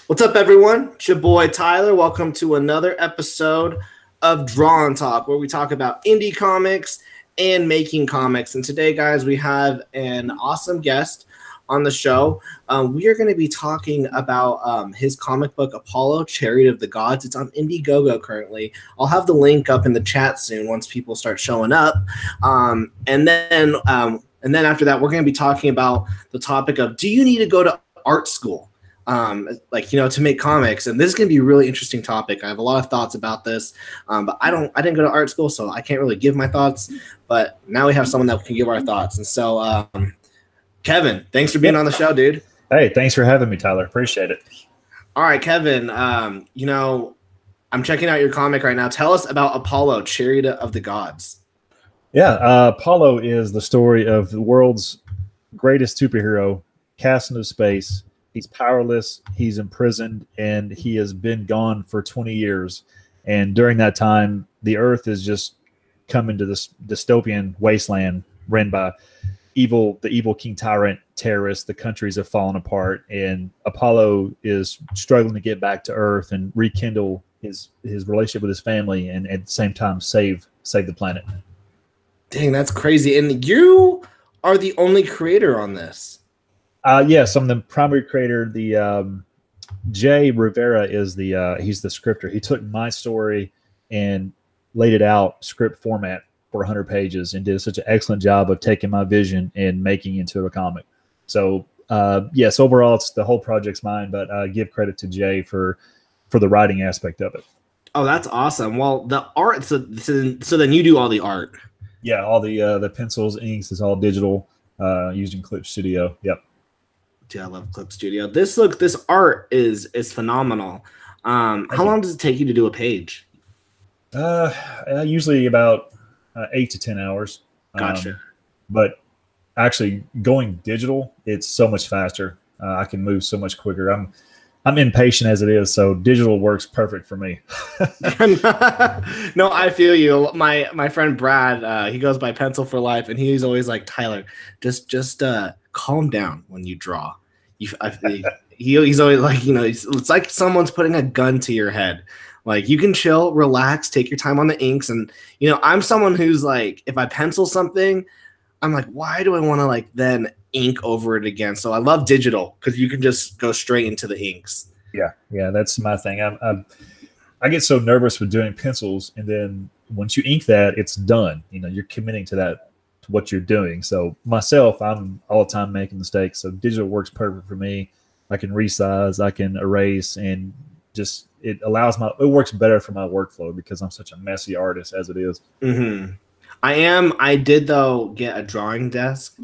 What's up, everyone? It's your boy Tyler. Welcome to another episode of Draw and Talk, where we talk about indie comics and making comics. And today, guys, we have an awesome guest on the show. We are going to be talking about his comic book, Apollo, Chariot of the Gods. It's on Indiegogo currently. I'll have the link up in the chat soon once people start showing up. And then after that, we're going to be talking about the topic of, do you need to go to art school? To make comics, and this is going to be a really interesting topic. I have a lot of thoughts about this, but I didn't go to art school, so I can't really give my thoughts. But now we have someone that can give our thoughts, and so Kevin, thanks for being on the show, dude. Hey, thanks for having me, Tyler. Appreciate it. All right, Kevin. I'm checking out your comic right now. Tell us about Apollo, Chariot of the Gods. Yeah, Apollo is the story of the world's greatest superhero cast into space. He's powerless, he's imprisoned, and he has been gone for 20 years. And during that time, the Earth has just come into this dystopian wasteland ran by the evil King Tyrant terrorists. The countries have fallen apart, and Apollo is struggling to get back to Earth and rekindle his relationship with his family, and at the same time save the planet. Dang, that's crazy. And you are the only creator on this. Yes, I'm the primary creator. The Jay Rivera is he's the scripter. He took my story and laid it out script format for 100 pages and did such an excellent job of taking my vision and making it into a comic. So yes, overall, the whole project's mine, but give credit to Jay for the writing aspect of it. Oh, that's awesome. Well, the art. So then you do all the art. Yeah, all the pencils, inks is all digital, used in Clip Studio. Yep. Dude, I love Clip Studio. This art is phenomenal. How long does it take you to do a page? Usually about 8 to 10 hours. Gotcha. But actually, going digital, it's so much faster. I can move so much quicker. I'm impatient as it is, so digital works perfect for me. No, I feel you. My friend Brad, he goes by Pencil for Life, and he's always like, Tyler, just calm down when you draw. He's always like, it's like someone's putting a gun to your head. Like, you can chill, relax, take your time on the inks. And, I'm someone who's like, if I pencil something, I'm like, why do I want to like then ink over it again? So I love digital because you can just go straight into the inks. Yeah, that's my thing. I get so nervous with doing pencils, and then once you ink that, it's done. You're committing to that, to what you're doing. So myself, I'm all the time making mistakes. So digital works perfect for me. I can resize, I can erase, and just it works better for my workflow because I'm such a messy artist as it is. Mm-hmm. I did though get a drawing desk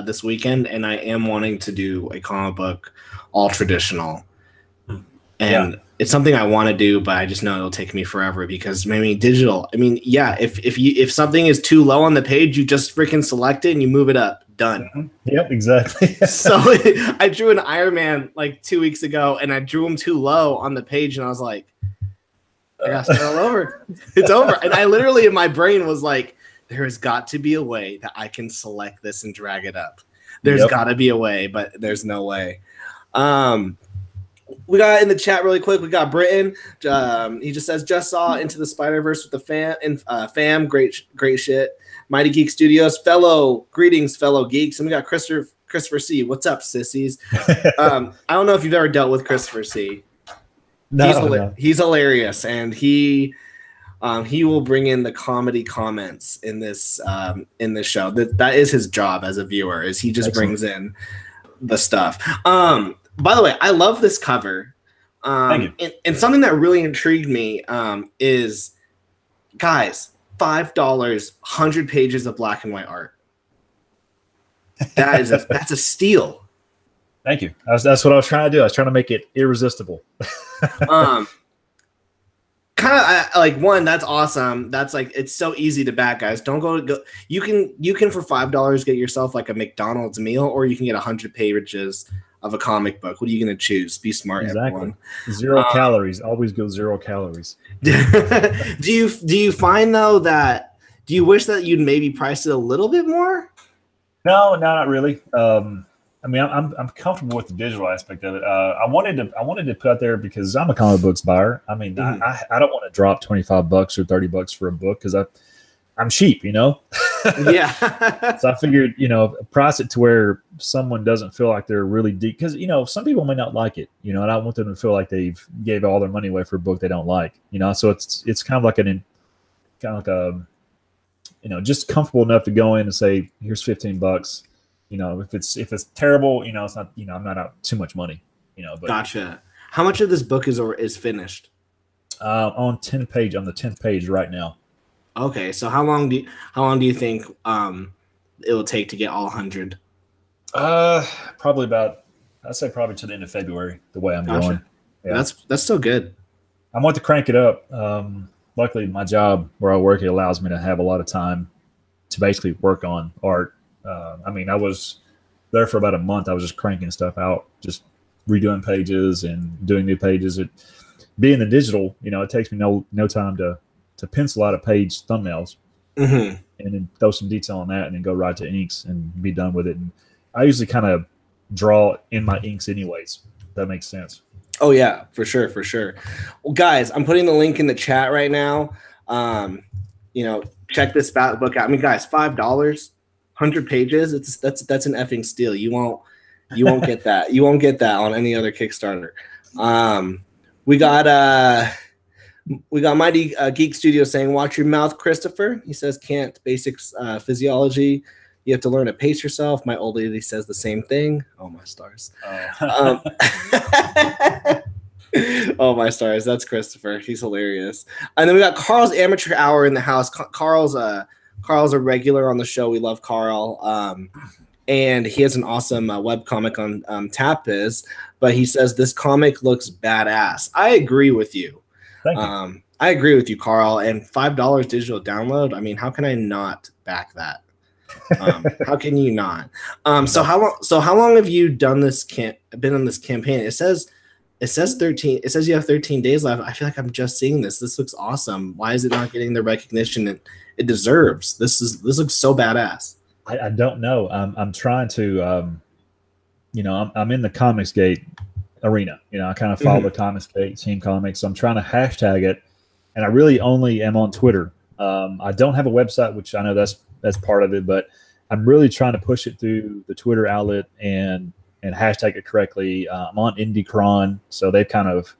this weekend, and I am wanting to do a comic book all traditional. And it's something I want to do, but I just know it'll take me forever because digital. If something is too low on the page, you just freaking select it and you move it up. Done. Mm-hmm. Yep, exactly. So I drew an Iron Man like 2 weeks ago, and I drew him too low on the page, and I was like, I gotta start all over. It's over. And I literally in my brain was like, there has got to be a way that I can select this and drag it up. There's got to be a way, but there's no way. We got in the chat really quick. We got Britton. He just says, just saw Into the Spider-Verse with the fam. Great shit. Mighty Geek Studios. Greetings, fellow geeks. And we got Christopher C. What's up, sissies? I don't know if you've ever dealt with Christopher C. No, he's hilarious, and he will bring in the comedy comments in this show. That is his job as a viewer. Is he just brings in the stuff. By the way, I love this cover. Thank you. And something that really intrigued me is, guys, $5, 100 pages of black and white art. That's a steal. Thank you. That's what I was trying to do. I was trying to make it irresistible. That's awesome. That's like, it's so easy to back, guys. Don't go. You can for $5 get yourself like a McDonald's meal, or you can get 100 pages of a comic book. What are you going to choose? Be smart, exactly. Everyone. 0 calories. Always go 0 calories. Do you find though that, do you wish that you'd maybe price it a little bit more? No, not really. I mean, I'm comfortable with the digital aspect of it. I wanted to put out there because I'm a comic books buyer. I mean, I don't want to drop $25 or $30 for a book because I'm cheap, you know. Yeah. So I figured, you know, price it to where someone doesn't feel like they're really deep, because you know some people may not like it, you know, and I want them to feel like they've gave all their money away for a book they don't like, you know. So it's kind of like a, you know, just comfortable enough to go in and say, here's $15. You know, if it's terrible, you know, it's not, you know, I'm not out too much money, you know. But Gotcha. How much of this book is finished? on the 10th page right now. Okay, so how long do you think it will take to get all 100? Probably about, I'd say probably to the end of February. The way I'm going, yeah. That's still good. I want to crank it up. Luckily, my job where I work, it allows me to have a lot of time to basically work on art. I mean, I was there for about a month. I was just cranking stuff out, just redoing pages and doing new pages. It being the digital, you know, it takes me no time to pencil out a page thumbnails and then throw some detail on that and then go right to inks and be done with it. And I usually kind of draw in my inks anyways. If that makes sense. Oh yeah, for sure. Well, guys, I'm putting the link in the chat right now. You know, check this book out. I mean, guys, $5, 100 pages. That's an effing steal. You won't get that. You won't get that on any other Kickstarter. We got Mighty Geek Studio saying, "Watch your mouth, Christopher." He says, "Can't basics physiology. You have to learn to pace yourself." My old lady says the same thing. Oh my stars. Oh my stars. That's Christopher. He's hilarious. And then we got Carl's Amateur Hour in the house. Carl's a regular on the show. We love Carl. And he has an awesome webcomic on TapBiz, but he says this comic looks badass. I agree with you. Thank you. I agree with you, Carl. And $5 digital download. I mean, how can I not back that? How can you not? So how long have you done this? Been on this campaign? It says 13. It says you have 13 days left. I feel like I'm just seeing this. This looks awesome. Why is it not getting the recognition it deserves? This looks so badass. I don't know. I'm trying to, you know, I'm in the Comicsgate arena. You know, I kind of follow the Comicsgate Team Comics. I'm trying to hashtag it, and I really only am on Twitter. I don't have a website, which I know that's part of it, but I'm really trying to push it through the Twitter outlet and hashtag it correctly. I'm on IndieCron, so they've kind of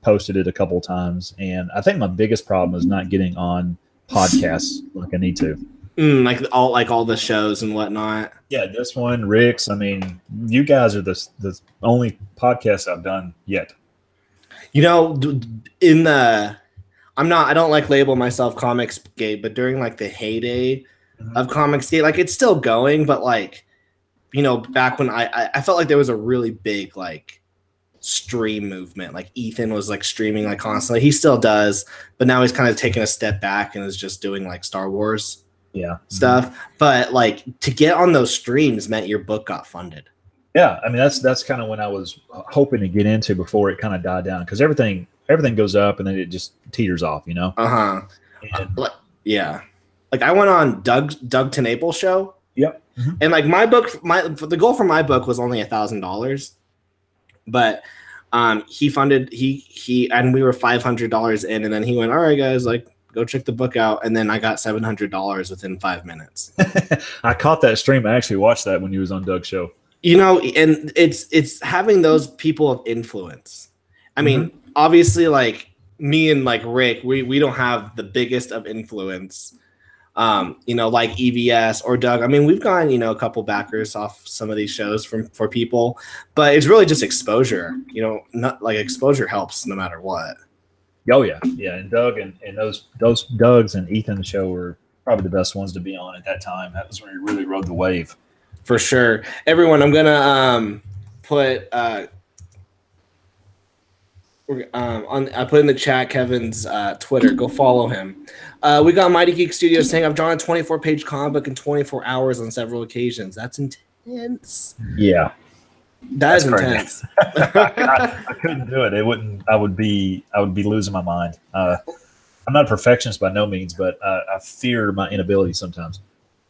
posted it a couple of times, and I think my biggest problem is not getting on podcasts like I need to. Like all the shows and whatnot. Yeah, this one, Rick's. I mean, you guys are the only podcast I've done yet. You know, I don't like label myself Comicsgate, but during like the heyday of Comicsgate, like it's still going, but like, you know, back when I felt like there was a really big like stream movement. Like Ethan was like streaming like constantly. He still does, but now he's kind of taking a step back and is just doing like Star Wars stuff. But like to get on those streams meant your book got funded. Yeah, I mean that's kind of when I was hoping to get into before it kind of died down, because everything goes up and then it just teeters off, you know. Yeah, like I went on Doug TenNaples show. Yep. And like the goal for my book was only $1,000, but he funded he and we were $500 in, and then he went, "All right, guys, like go check the book out," and then I got $700 within 5 minutes. I caught that stream. I actually watched that when he was on Doug's show. You know, and it's having those people of influence. I mean, obviously, like me and like Rick, we don't have the biggest of influence. You know, like EVS or Doug. I mean, we've gotten, you know, a couple backers off some of these shows for people, but it's really just exposure. You know, not like exposure helps no matter what. Oh yeah, and Doug and those Doug's and Ethan's show were probably the best ones to be on at that time. That was when he really rode the wave. For sure. Everyone, I'm gonna put I put in the chat Kevin's Twitter. Go follow him. We got Mighty Geek Studio saying, "I've drawn a 24-page comic book in 24 hours on several occasions." That's intense. Yeah. That's intense. I couldn't do it. I would be losing my mind. I'm not a perfectionist by no means, but I fear my inability sometimes.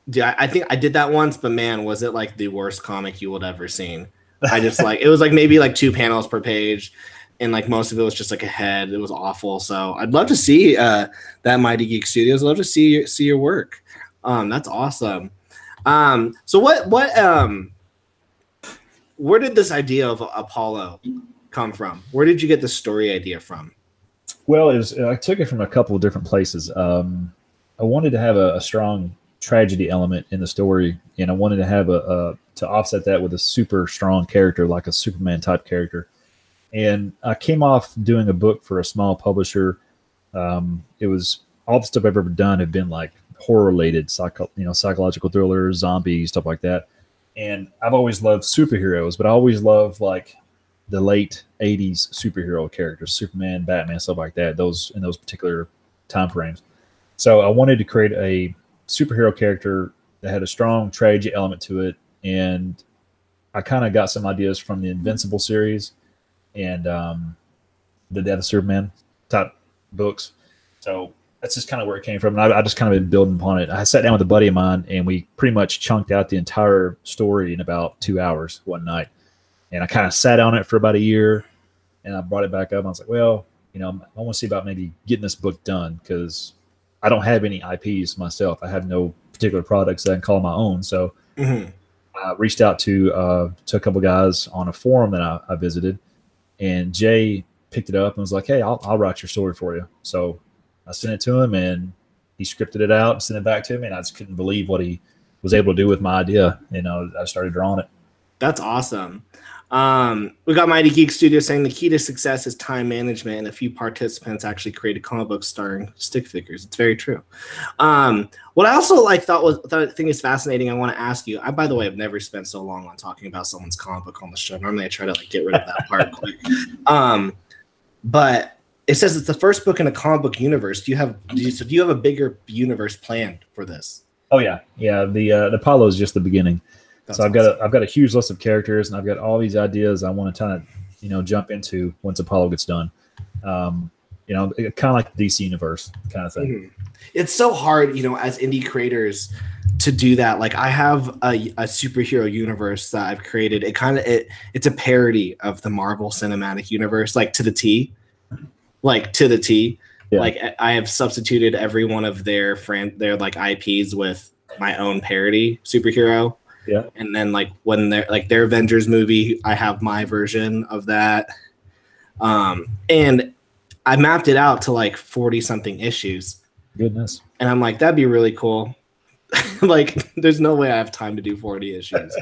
Yeah, I think I did that once, but man, was it like the worst comic you would ever seen. I just like it was like maybe like 2 panels per page, and like most of it was just like a head. It was awful. So I'd love to see that Mighty Geek Studios. I'd love to see your work. That's awesome. So what where did this idea of Apollo come from? Where did you get the story idea from? Well, I took it from a couple of different places. I wanted to have a strong tragedy element in the story, and I wanted to have to offset that with a super strong character, like a Superman type character. And I came off doing a book for a small publisher. It was all the stuff I've ever done have been like horror related, psychological thrillers, zombies, stuff like that. And I've always loved superheroes, but I always loved like the late 80s superhero characters, Superman, Batman, stuff like that, those in those particular time frames. So I wanted to create a superhero character that had a strong tragedy element to it. And I kind of got some ideas from the Invincible series and the Death of Superman type books. So that's just kind of where it came from. And I just kind of been building upon it. I sat down with a buddy of mine and we pretty much chunked out the entire story in about 2 hours one night. And I kind of sat on it for about a year and I brought it back up. And I was like, well, I want to see about maybe getting this book done because I don't have any IPs myself. I have no particular products that I can call my own. So I reached out to a couple guys on a forum that I visited, and Jay picked it up and was like, hey, I'll write your story for you. So I sent it to him and he scripted it out and sent it back to me. And I just couldn't believe what he was able to do with my idea. I started drawing it. That's awesome. We got Mighty Geek Studio saying the key to success is time management, and a few participants actually created comic books starring stick figures. It's very true. What I also think is fascinating, I want to ask you. By the way, I've never spent so long on talking about someone's comic book on the show. Normally, I try to get rid of that part quick. But it says it's the first book in a comic book universe. Do you have a bigger universe planned for this? Oh yeah. The Apollo is just the beginning. That's so awesome. I've got a huge list of characters, and I've got all these ideas I want to kind of jump into once Apollo gets done. Kind of like the DC universe kind of thing. Mm-hmm. It's so hard, as indie creators to do that. Like I have a superhero universe that I've created. It's a parody of the Marvel Cinematic Universe, like to the T. Yeah. Like I have substituted every one of their like IPs with my own parody superhero. Yeah. And then like when they're like their Avengers movie, I have my version of that. And I mapped it out to like 40 something issues. Goodness. And I'm like, that'd be really cool. Like there's no way I have time to do 40 issues.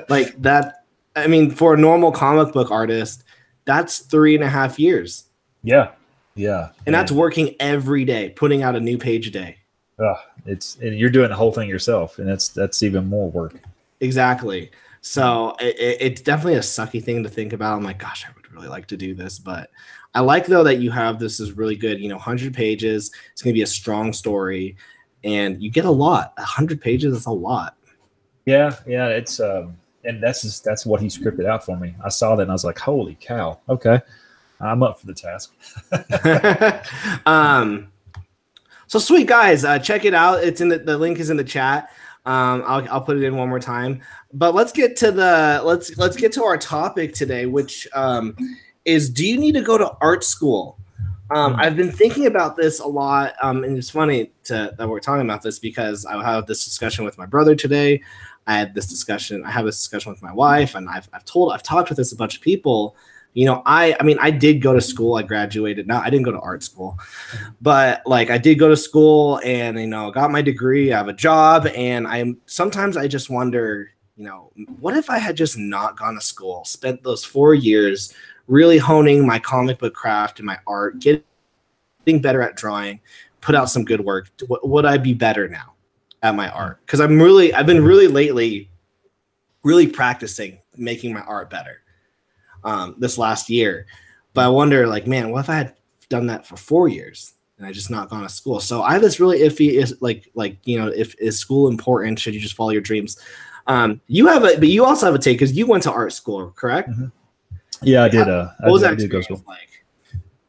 Like that. I mean, for a normal comic book artist, that's 3.5 years. Yeah. And that's working every day, putting out a new page a day. And you're doing the whole thing yourself. And that's even more work. Exactly. So it's definitely a sucky thing to think about. I'm like, gosh, I would really like to do this, but I like though that you have this is really good. 100 pages. It's going to be a strong story, and you get a lot. 100 pages is a lot. Yeah. It's and that's what he scripted out for me. I saw that and I was like, holy cow. Okay, I'm up for the task. So sweet guys, check it out. It's in the link is in the chat. I'll put it in one more time, but let's get to let's get to our topic today, which is, do you need to go to art school? I've been thinking about this a lot, and it's funny that we're talking about this because I have this discussion with my brother today. I have this discussion with my wife, and I've talked with this a bunch of people. I did go to school. I graduated. No, I didn't go to art school, but like I did go to school and, got my degree. I have a job, and sometimes I just wonder, what if I had just not gone to school, spent those 4 years really honing my comic book craft and my art, getting better at drawing, put out some good work. Would I be better now at my art? Because I've been really lately really practicing making my art better. This last year, but I wonder, like, man, what if I had done that for 4 years and I just not gone to school? So I have this really iffy is school important? Should you just follow your dreams? But you also have a take because you went to art school, correct? Mm-hmm. Yeah, I did. What was that experience like?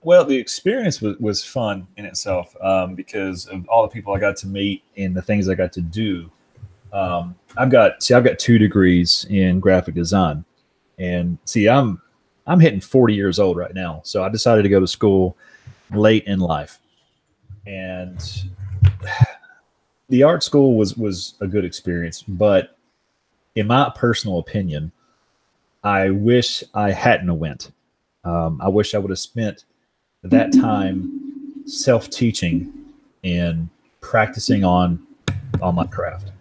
Well, the experience was fun in itself because of all the people I got to meet and the things I got to do. I've got 2 degrees in graphic design, and I'm hitting 40 years old right now. So I decided to go to school late in life, and the art school was a good experience. But in my personal opinion, I wish I hadn't went. I wish I would have spent that time self-teaching and practicing on my craft,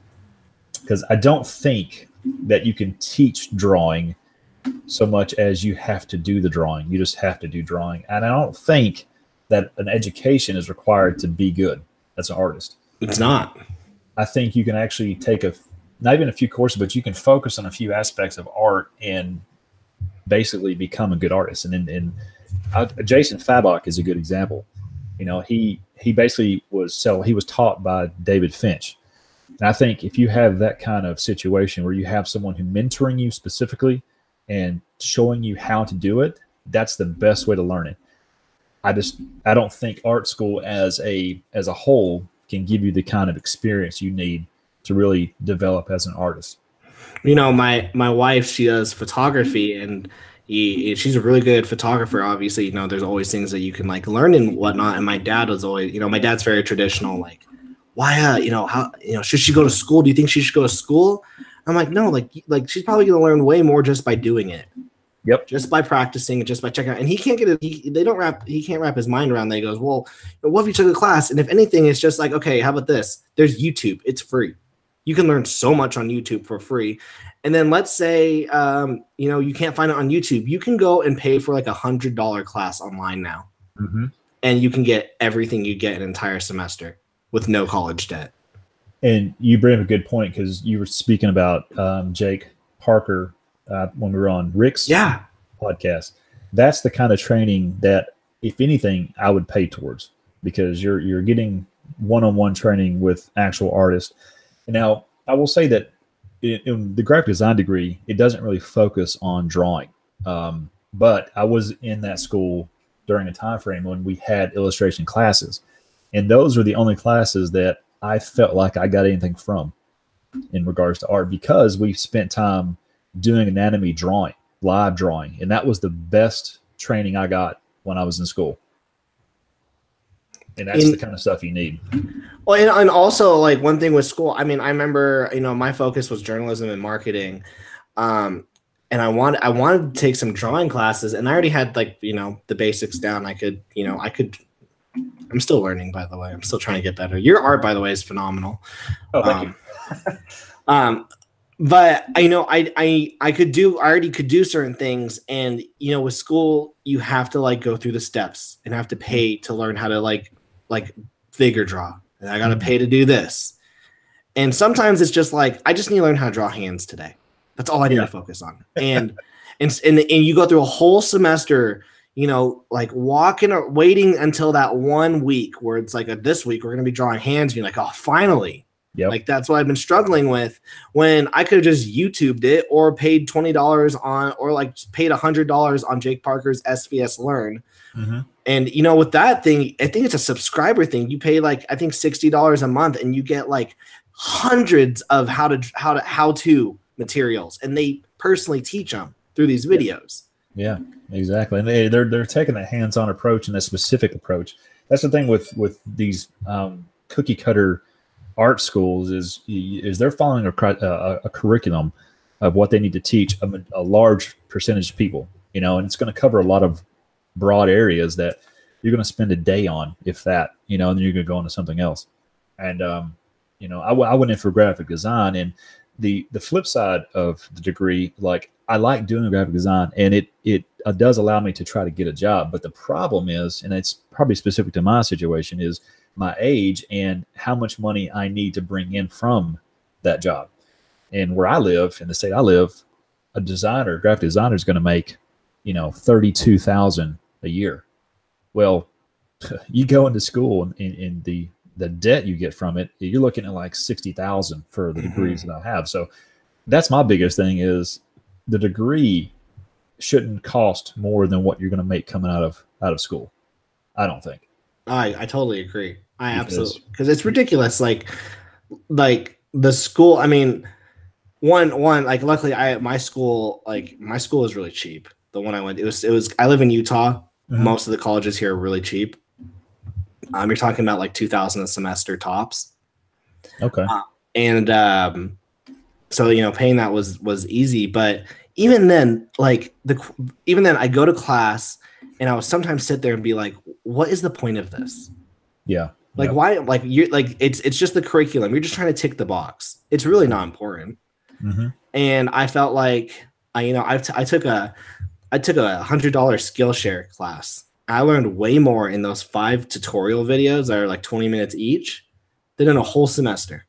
because I don't think that you can teach drawing so much as you have to do the drawing. You just have to do drawing, and I don't think that an education is required to be good as an artist. It's not. I think you can actually take not even a few courses, but you can focus on a few aspects of art and basically become a good artist. And Jason Fabok is a good example. You know, he basically he was taught by David Finch. And I think if you have that kind of situation where you have someone who mentoring you specifically and showing you how to do it, that's the best way to learn it. I don't think art school as a whole can give you the kind of experience you need to really develop as an artist. You know, my wife, she does photography, and she's a really good photographer. Obviously, you know, there's always things that you can like learn and whatnot. And my dad was always, you know, my dad's very traditional. Like, why, you know, how, you know, should she go to school? Do you think she should go to school? I'm like, no, like she's probably gonna learn way more just by doing it. Yep. Just by practicing, just by checking out. And he can't get it. He can't wrap his mind around that. He goes, well, what if you took a class? And if anything, it's just like, okay, how about this? There's YouTube. It's free. You can learn so much on YouTube for free. And then let's say, you know, you can't find it on YouTube. You can go and pay for like $100 class online now. Mm-hmm. And you can get everything you get an entire semester with no college debt. And you bring up a good point, because you were speaking about Jake Parker when we were on Rick's podcast. That's the kind of training that, if anything, I would pay towards, because you're getting one-on-one training with actual artists. And now I will say that in the graphic design degree, it doesn't really focus on drawing. But I was in that school during a time frame when we had illustration classes, and those were the only classes that I felt like I got anything from in regards to art, because we spent time doing anatomy drawing, live drawing, and that was the best training I got when I was in school. And that's the kind of stuff you need. Well, and also, like, one thing with school, I mean, I remember, you know, my focus was journalism and marketing, and I wanted to take some drawing classes, and I already had, like, you know, the basics down. I'm still learning, by the way. I'm still trying to get better. Your art, by the way, is phenomenal. Oh, thank you. But you know, I already could do certain things, and you know, with school, you have to like go through the steps and have to pay to learn how to like figure draw. And I got to pay to do this. And sometimes it's just like, I just need to learn how to draw hands today. That's all I need to focus on. And you go through a whole semester, you know, like waiting until that 1 week where it's like, this week we're going to be drawing hands. And you're like, oh, finally. Yep. Like, that's what I've been struggling with, when I could have just YouTubed it or paid $20 on, or like paid $100 on Jake Parker's SVS Learn. Mm-hmm. And, you know, with that thing, I think it's a subscriber thing. You pay like, I think $60 a month, and you get like hundreds of how to materials, and they personally teach them through these videos. Yeah, exactly. And they're taking that hands-on approach and that specific approach. That's the thing with these cookie cutter art schools is they're following a curriculum of what they need to teach a large percentage of people, you know, and it's going to cover a lot of broad areas that you're going to spend a day on, if that, you know, and then you're going to go into something else. And, you know, I went in for graphic design, and the flip side of the degree, like, I like doing graphic design, and it does allow me to try to get a job. But the problem is, and it's probably specific to my situation, is my age and how much money I need to bring in from that job. And where I live, in the state I live, a graphic designer is going to make, you know, $32,000 a year. Well, you go into school, and the debt you get from it, you're looking at like $60,000 for the degrees that I have. So that's my biggest thing, is the degree shouldn't cost more than what you're going to make coming out of school. I don't think. I totally agree. Absolutely, because it's ridiculous. Like the school, I mean, one like luckily my school is really cheap. The one I went, it was I live in Utah. Most of the colleges here are really cheap. You're talking about like 2,000 a semester tops. Okay. And so paying that was easy, but even then, I go to class and I would sometimes sit there and be like, what is the point of this? Yeah. Like, why? Like, it's just the curriculum. You're just trying to tick the box. It's really not important. And I felt like I took a $100 Skillshare class. I learned way more in those 5 tutorial videos that are like 20 minutes each than in a whole semester.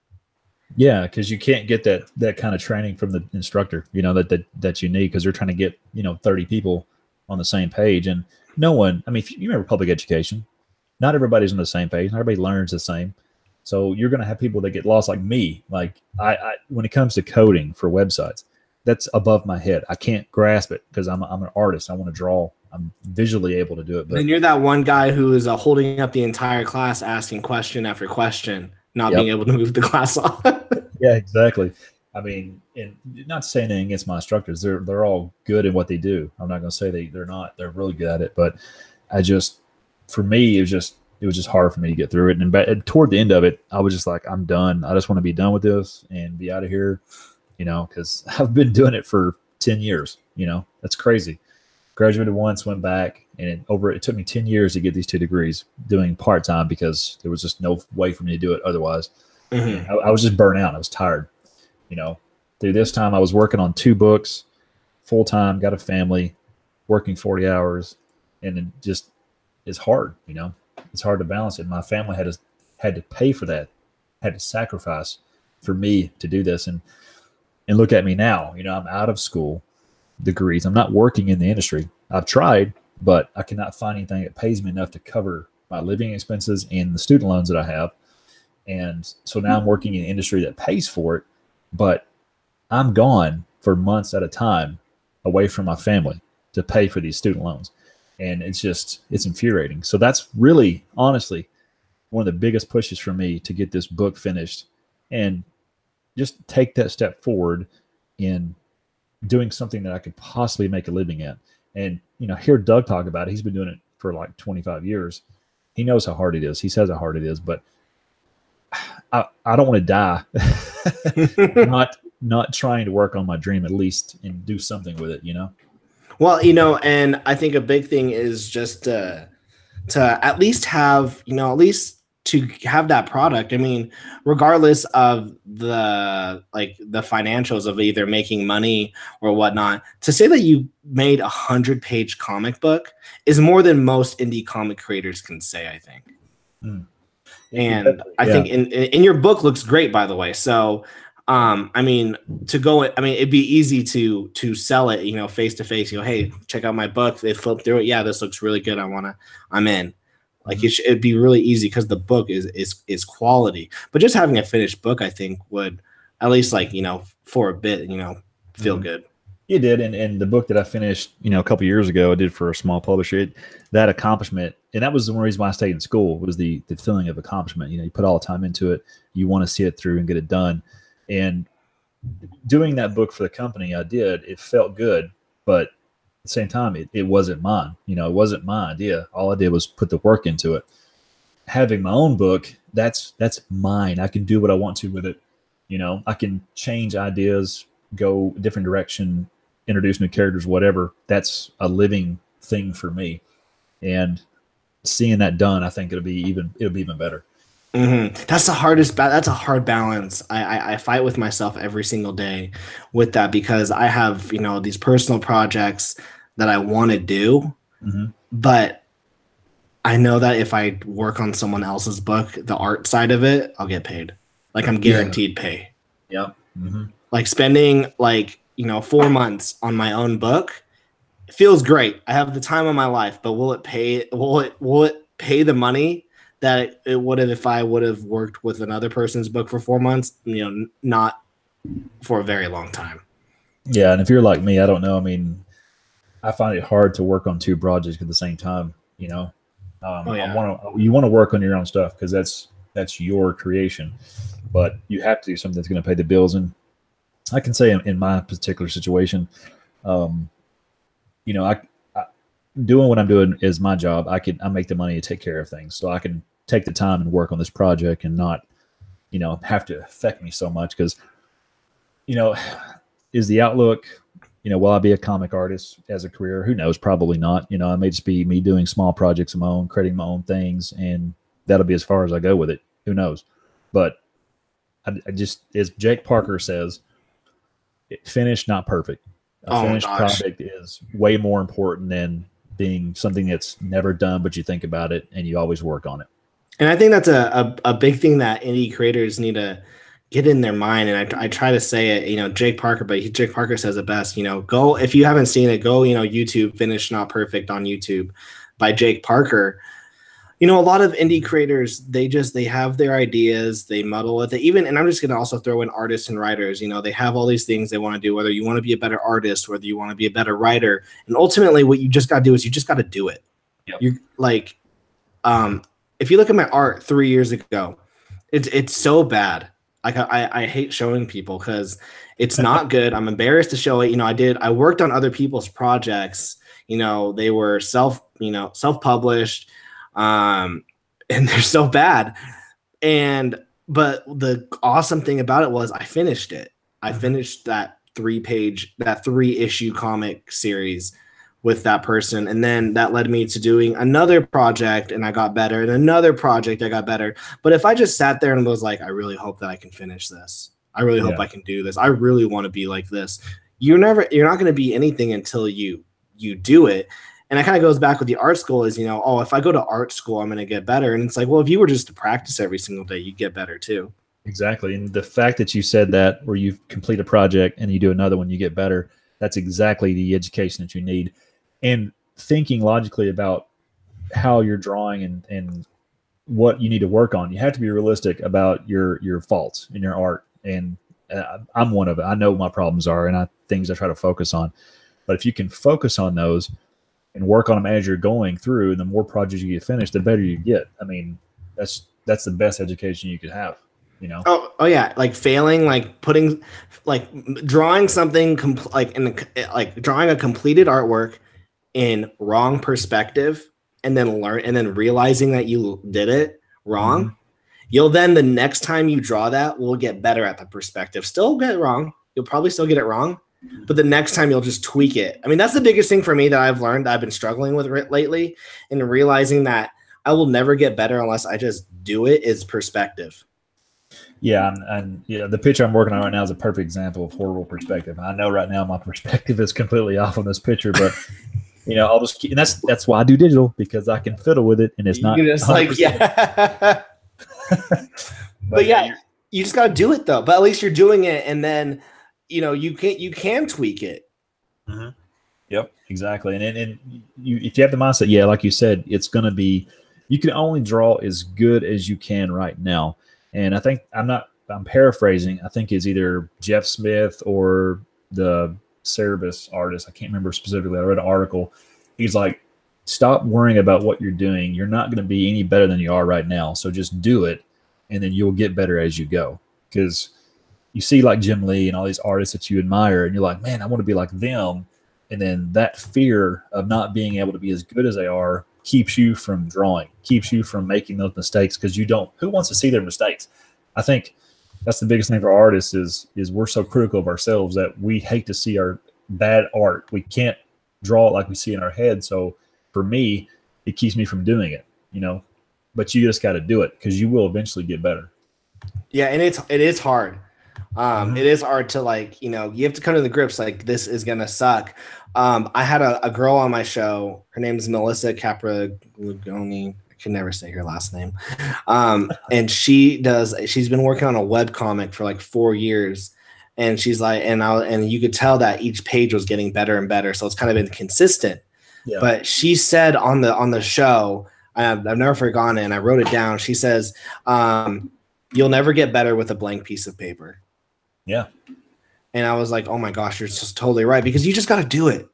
Yeah, because you can't get that kind of training from the instructor, that you need, because they're trying to get 30 people on the same page, and no one. I mean, if you remember public education, not everybody's on the same page. Not everybody learns the same. So you're going to have people that get lost, like me. Like I when it comes to coding for websites, that's above my head. I can't grasp it because I'm an artist. I want to draw. I'm visually able to do it. But and you're that one guy who is holding up the entire class, asking question after question, not being able to move the class on. Yeah, exactly. I mean, and not to say anything against my instructors. They're all good at what they do. I'm not going to say they're not. They're really good at it. But for me, it was just hard for me to get through it. And toward the end of it, I was just like, I'm done. I just want to be done with this and be out of here, because I've been doing it for 10 years. That's crazy. Graduated once, went back, and it took me 10 years to get these 2 degrees doing part-time because there was just no way for me to do it otherwise. I was just burnt out. I was tired. Through this time, I was working on 2 books full-time, got a family, working 40 hours, and it just is hard. It's hard to balance it. My family had to pay for that, had to sacrifice for me to do this. And look at me now. I'm out of school degrees. I'm not working in the industry. I've tried, but I cannot find anything that pays me enough to cover my living expenses and the student loans that I have. And so now I'm working in an industry that pays for it, but I'm gone for months at a time away from my family to pay for these student loans. And it's infuriating. So that's really, honestly, one of the biggest pushes for me to get this book finished and just take that step forward in doing something that I could possibly make a living at. And, hear Doug talk about it. He's been doing it for like 25 years. He knows how hard it is. He says how hard it is, but I don't want to die not trying to work on my dream at least and do something with it, Well, and I think a big thing is just to at least have, to have that product. I mean, regardless of the financials of either making money or whatnot, to say that you made 100-page comic book is more than most indie comic creators can say, I think. And I think in your book looks great, by the way. So, I mean, it'd be easy to sell it, face to face, hey, check out my book. They flip through it. Yeah, this looks really good. I'm in. Like it'd be really easy because the book is quality. But just having a finished book, I think, would at least for a bit, feel good. You did, and the book that I finished, a couple years ago, I did for a small publisher. That accomplishment, and that was the one reason why I stayed in school, was the feeling of accomplishment. You put all the time into it, you want to see it through and get it done. And doing that book for the company, I did. It felt good, but at the same time, it wasn't mine. It wasn't my idea. All I did was put the work into it. Having my own book, that's mine. I can do what I want to with it. I can change ideas, go a different direction, introduce new characters, whatever. That's a living thing for me. And seeing that done, I think it'll be even better. That's the hardest. That's a hard balance. I fight with myself every single day with that because I have these personal projects that I want to do, but I know that if I work on someone else's book, the art side of it, I'll get paid. Like I'm guaranteed pay. Yeah. Like spending 4 months on my own book feels great. I have the time of my life, but will it pay? Will it pay the money that it would have if I would have worked with another person's book for 4 months? Not for a very long time. Yeah, and if you're like me, I don't know. I mean, I find it hard to work on 2 projects at the same time. You want to work on your own stuff because that's your creation. but you have to do something that's going to pay the bills. And I can say in my particular situation, you know, I doing what I'm doing is my job. I make the money to take care of things, so I can take the time and work on this project and not, you know, have to affect me so much. Because, you know, is the outlook, you know, will I be a comic artist as a career? Who knows? Probably not. You know, it may just be me doing small projects of my own, creating my own things, and that'll be as far as I go with it. Who knows? But I just, as Jake Parker says, finished, not perfect. A finished project is way more important than being something that's never done, but you think about it and you always work on it. And I think that's a big thing that indie creators need to get in their mind. And I try to say it, you know, Jake Parker, but Jake Parker says it best, you know, go, if you haven't seen it, go, you know, YouTube, Finished Not Perfect on YouTube by Jake Parker. You know, a lot of indie creators, they have their ideas, they muddle with it. Even, and I'm just going to also throw in artists and writers, you know, they have all these things they want to do, whether you want to be a better artist, whether you want to be a better writer. And ultimately what you just got to do is you just got to do it. Yep. You like, if you look at my art 3 years ago, it's so bad. Like I hate showing people because it's not good. I'm embarrassed to show it. You know, I worked on other people's projects. You know, they were self-published. And they're so bad. But the awesome thing about it was I finished it. I finished that 3-issue comic series with that person. And then that led me to doing another project and I got better, and another project I got better. But if I just sat there and was like, I really hope that I can finish this. I really hope I can do this. I really want to be like this. You're not going to be anything until you do it. And it kind of goes back with the art school is, you know, oh, if I go to art school, I'm going to get better. And it's like, well, if you were just to practice every single day, you'd get better too. Exactly. And the fact that you said that, where you complete a project and you do another one, you get better, that's exactly the education that you need. And thinking logically about how you're drawing and what you need to work on, you have to be realistic about your faults in your art. And I'm one of it. I know what my problems are and things I try to focus on. But if you can focus on those and work on them as you're going through, and the more projects you get finished, the better you get. I mean, that's the best education you could have, you know? Oh yeah. Like failing, like drawing something drawing a completed artwork in wrong perspective and then realizing that you did it wrong. Mm-hmm. You'll then, the next time you draw that, will get better at the perspective. Still get it wrong. You'll probably still get it wrong. But the next time you'll just tweak it. I mean, that's the biggest thing for me that I've learned, that I've been struggling with lately, and realizing that I will never get better unless I just do it, is perspective. Yeah, and the picture I'm working on right now is a perfect example of horrible perspective. I know right now my perspective is completely off on this picture, but you know, I'll just keep, and that's why I do digital, because I can fiddle with it and it's not just 100%. Like, yeah. but yeah, you just got to do it though. But at least you're doing it, and then you know, you can tweak it. Mm-hmm. Yep, exactly. And if you have the mindset, yeah, like you said, it's going to be, you can only draw as good as you can right now. And I think I'm paraphrasing. I think it's either Jeff Smith or the Cerebus artist. I can't remember specifically. I read an article. He's like, stop worrying about what you're doing. You're not going to be any better than you are right now. So just do it, and then you'll get better as you go. Because you see like Jim Lee and all these artists that you admire, and you're like, man, I want to be like them. And then that fear of not being able to be as good as they are keeps you from drawing, keeps you from making those mistakes, because who wants to see their mistakes? I think that's the biggest thing for artists is we're so critical of ourselves that we hate to see our bad art. We can't draw it like we see in our head. So for me, it keeps me from doing it, you know, but you just got to do it, because you will eventually get better. Yeah. And it is hard. It is hard to, like, you know, you have to come to the grips, like, this is going to suck. I had a girl on my show. Her name is Melissa Capragoni. I can never say her last name. And she's been working on a web comic for like 4 years. And she's like, and you could tell that each page was getting better and better. So it's kind of been consistent. Yeah. But she said on the show, I've never forgotten it, and I wrote it down. She says, you'll never get better with a blank piece of paper. Yeah. And I was like, oh my gosh, you're just totally right, because you just got to do it.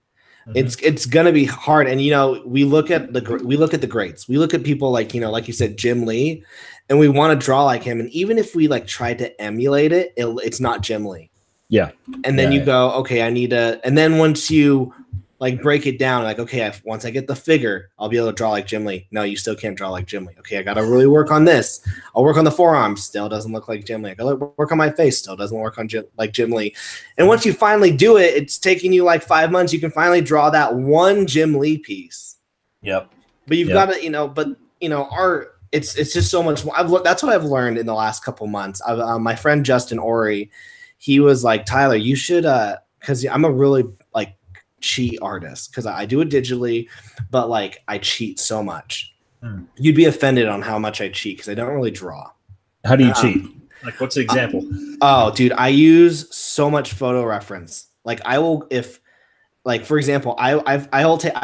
It's gonna be hard. And we look at the greats. We look at people like like you said, Jim Lee, and we want to draw like him. And even if we like try to emulate it's not Jim Lee. Yeah. And then you go, okay, I need to. And then once you like break it down, like, okay, once I get the figure, I'll be able to draw like Jim Lee. No, you still can't draw like Jim Lee. Okay, I got to really work on this. I'll work on the forearms. Still doesn't look like Jim Lee. I got to work on my face. Still doesn't work on like Jim Lee. And once you finally do it, it's taking you like 5 months. You can finally draw that one Jim Lee piece. Yep. But you've got to, art. It's just so much more. That's what I've learned in the last couple months. My friend Justin Ori, he was like, Tyler, you should, because I'm a really like cheat artist because I do it digitally, but like I cheat so much. You'd be offended on how much I cheat because I don't really draw. How do you cheat? Like, what's the example? Oh, dude, I use so much photo reference. Like, I will, if, like, for example, I've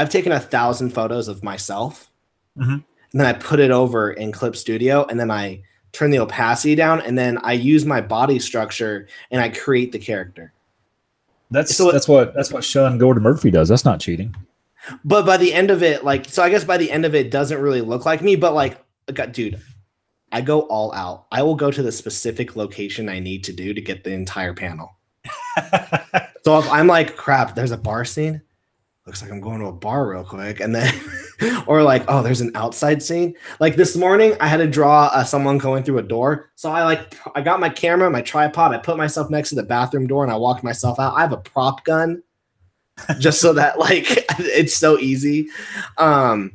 taken 1,000 photos of myself, and then I put it over in Clip Studio, and then I turn the opacity down, and then I use my body structure and I create the character. That's what Sean Gordon Murphy does. That's not cheating. But by the end of it, like, so I guess by the end of it, doesn't really look like me. But like, dude, I go all out. I will go to the specific location I need to do to get the entire panel. So if I'm like, crap, there's a bar scene. Looks like I'm going to a bar real quick, and then, or like, oh, there's an outside scene. Like this morning, I had to draw someone going through a door. So I got my camera, my tripod. I put myself next to the bathroom door, and I walked myself out. I have a prop gun, just so that like it's so easy. And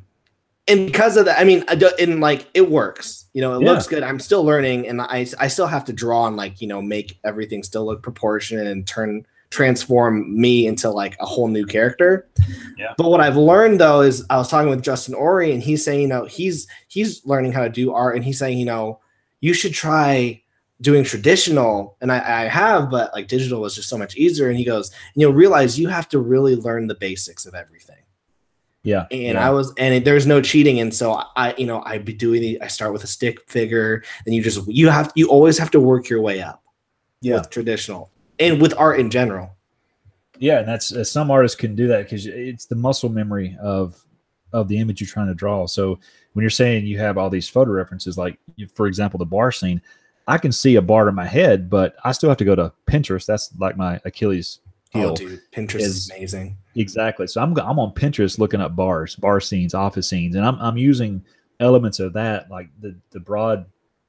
because of that, I mean, it works. It looks good. I'm still learning, and I still have to draw and like make everything still look proportionate and transform me into like a whole new character. Yeah. But what I've learned though is I was talking with Justin Ori, and he's saying, he's learning how to do art, and he's saying, you should try doing traditional. And I have, but like digital was just so much easier. And he goes, and you'll realize you have to really learn the basics of everything. Yeah. And there's no cheating. And so I'd be doing I start with a stick figure, and you always have to work your way up. Yeah. With traditional. And with art in general. Yeah, and that's some artists can do that because it's the muscle memory of the image you're trying to draw. So when you're saying you have all these photo references, like for example, the bar scene, I can see a bar in my head, but I still have to go to Pinterest. That's like my Achilles heel. Oh, dude, Pinterest is amazing. Exactly. So I'm on Pinterest looking up bar scenes, office scenes, and I'm using elements of that, like the broad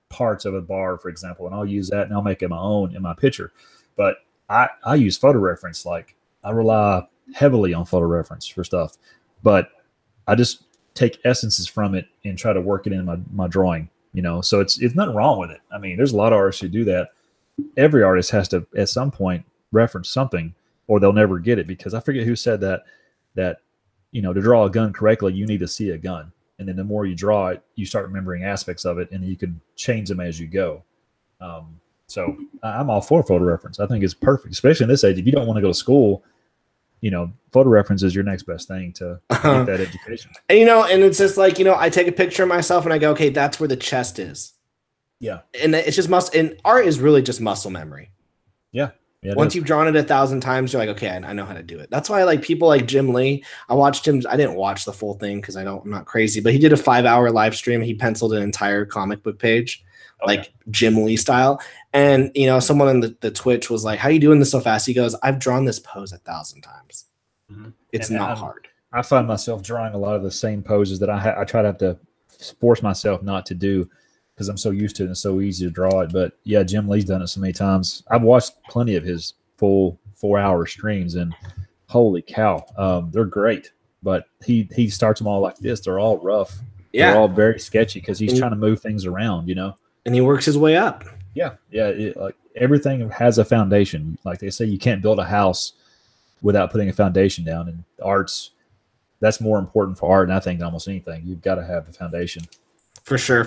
parts of a bar, for example, and I'll use that and I'll make it my own in my picture. But I use photo reference. Like I rely heavily on photo reference for stuff, but I just take essences from it and try to work it in my drawing, so it's nothing wrong with it. I mean, there's a lot of artists who do that. Every artist has to at some point reference something or they'll never get it, because I forget who said that to draw a gun correctly, you need to see a gun. And then the more you draw it, you start remembering aspects of it and you can change them as you go. So I'm all for photo reference. I think it's perfect, especially in this age. If you don't want to go to school, photo reference is your next best thing to get that education. And, and it's just like, I take a picture of myself and I go, okay, that's where the chest is. Yeah. And it's just and art is really just muscle memory. Yeah. Once you've drawn it 1,000 times, you're like, okay, I know how to do it. That's why I like people like Jim Lee. I watched him. I didn't watch the full thing because I'm not crazy, but he did a 5-hour live stream. He penciled an entire comic book page. Okay. Like Jim Lee style. And, someone in the Twitch was like, how are you doing this so fast? He goes, I've drawn this pose 1,000 times. Mm-hmm. It's not hard. I find myself drawing a lot of the same poses that I try to have to force myself not to do because I'm so used to it and it's so easy to draw it. But yeah, Jim Lee's done it so many times. I've watched plenty of his full 4-hour streams, and holy cow, they're great. But he starts them all like this. They're all rough. Yeah. They're all very sketchy because he's trying to move things around, And he works his way up. Yeah. Like everything has a foundation. Like they say, you can't build a house without putting a foundation down. And that's more important for art, and I think almost anything. You've got to have the foundation. For sure.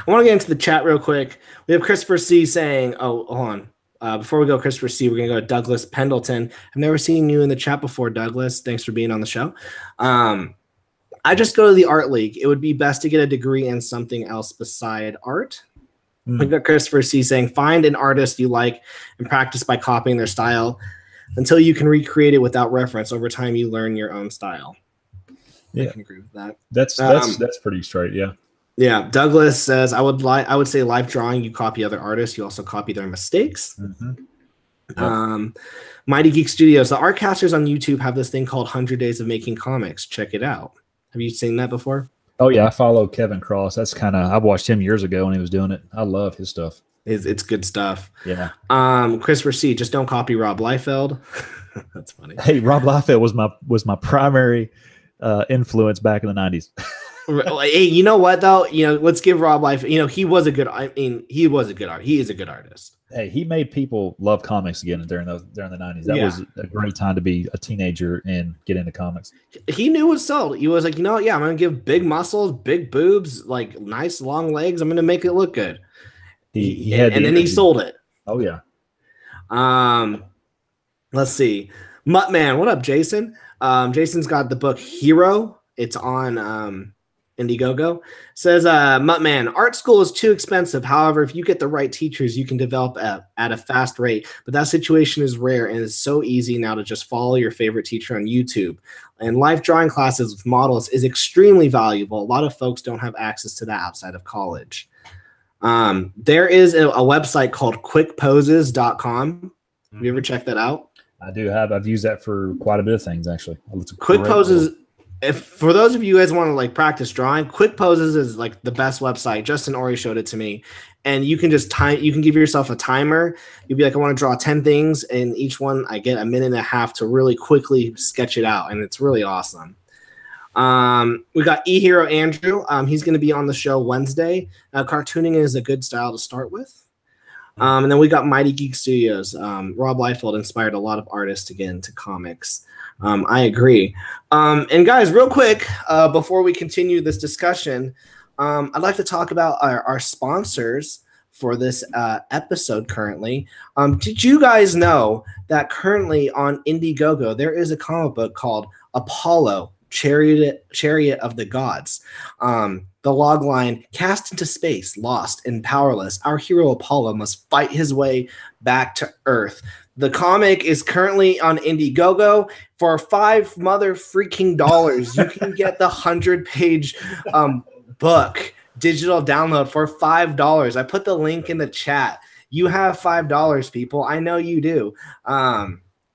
I want to get into the chat real quick. We have Christopher C saying, hold on. Before we go, Christopher C, we're going to go to Douglas Pendleton. I've never seen you in the chat before, Douglas. Thanks for being on the show. I just go to the art league. It would be best to get a degree in something else beside art. We've got Christopher C saying, find an artist you like and practice by copying their style. until you can recreate it without reference. Over time, you learn your own style. Yeah. I can agree with that. That's pretty straight. Yeah. Yeah. Woodless says, I would say life drawing, you copy other artists. You also copy their mistakes. Yep. Mighty Geek Studios. The Artcasters on YouTube have this thing called 100 Days of Making Comics. Check it out. Have you seen that before? Oh yeah, I follow Kevin Cross. That's I watched him years ago when he was doing it. I love his stuff. It's good stuff. Yeah. Christopher C. Just don't copy Rob Liefeld. That's funny. Hey, Rob Liefeld was my primary influence back in the 90s. Hey, you know what though? Let's give Rob Liefeld. He was a good. He was a good artist. He is a good artist. Hey, he made people love comics again during the 90s. That was a great time to be a teenager and get into comics. He knew what sold. He was like, I'm gonna give big muscles, big boobs, like nice long legs. I'm gonna make it look good. He had, and then he sold it. Oh yeah. Let's see, Muttman. What up, Jason? Jason's got the book Hero. It's on Indiegogo. Says Muttman, art school is too expensive. However, if you get the right teachers, you can develop at a fast rate. But that situation is rare, and it's so easy now to just follow your favorite teacher on YouTube. And life drawing classes with models is extremely valuable. A lot of folks don't have access to that outside of college. There is a website called quickposes.com. Have you ever checked that out? I do have. I've used that for quite a bit of things, actually. Quick Poses. If for those of you guys want to like practice drawing, Quick Poses is like the best website. Justin Ori showed it to me, and you can just you can give yourself a timer. You'll be like, I want to draw 10 things, and each one I get a minute and a half to really quickly sketch it out, and it's really awesome. We got eHero Andrew. He's going to be on the show Wednesday. Cartooning is a good style to start with. And then we got Mighty Geek Studios. Rob Liefeld inspired a lot of artists to get into comics. I agree. And guys, real quick, before we continue this discussion, I'd like to talk about our sponsors for this episode currently. Did you guys know that currently on Indiegogo, there is a comic book called Apollo, Chariot of the Gods? The log line, cast into space, lost and powerless, our hero Apollo must fight his way back to Earth. The comic is currently on Indiegogo. For $5 mother freaking dollars, you can get the 100-page book digital download for $5. I put the link in the chat. You have $5, people. I know you do.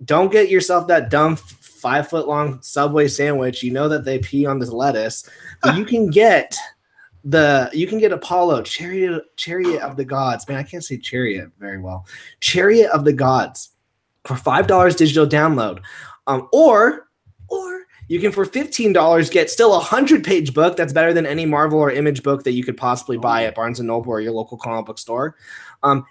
Don't get yourself that dumb 5-foot-long Subway sandwich. You know that they pee on this lettuce, but you can get Apollo, Chariot of the Gods. Man, I can't say chariot very well. Chariot of the Gods for $5 digital download. Or you can, for $15, get still a 100-page book that's better than any Marvel or Image book that you could possibly buy at Barnes & Noble or your local comic book store. And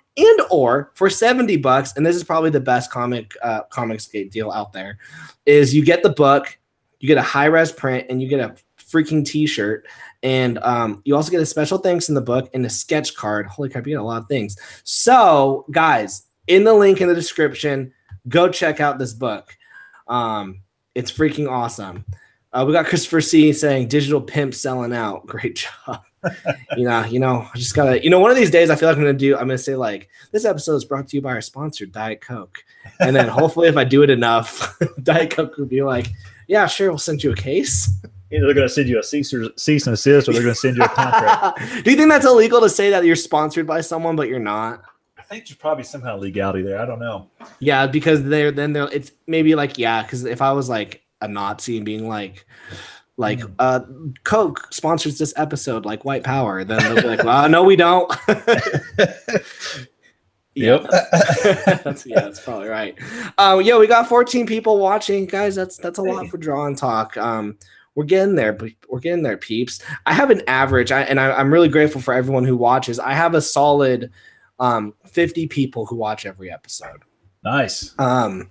or for $70, and this is probably the best Comicsgate deal out there, is you get the book, you get a high-res print, and you get a freaking t-shirt. And you also get a special thanks in the book and a sketch card. Holy crap, you get a lot of things. So, guys, in the link in the description, go check out this book. It's freaking awesome. We got Christopher C saying digital pimp selling out. Great job. I just gotta, one of these days I feel like I'm gonna say like, this episode is brought to you by our sponsor, Diet Coke. And then hopefully if I do it enough, Diet Coke will be like, yeah, sure, we'll send you a case. Either they're going to send you a cease and desist, or they're going to send you a contract. Do you think that's illegal to say that you're sponsored by someone, but you're not? I think there's probably some kind of legality there. I don't know. Yeah, because it's maybe like, yeah, because if I was like a Nazi and being like Coke sponsors this episode, like white power, then they'll be like, well, no, we don't. Yep. That's probably right. We got 14 people watching, guys. That's a lot for Draw and Talk. We're getting there, but we're getting there, peeps. I have an average, I'm really grateful for everyone who watches. I have a solid 50 people who watch every episode. Nice. And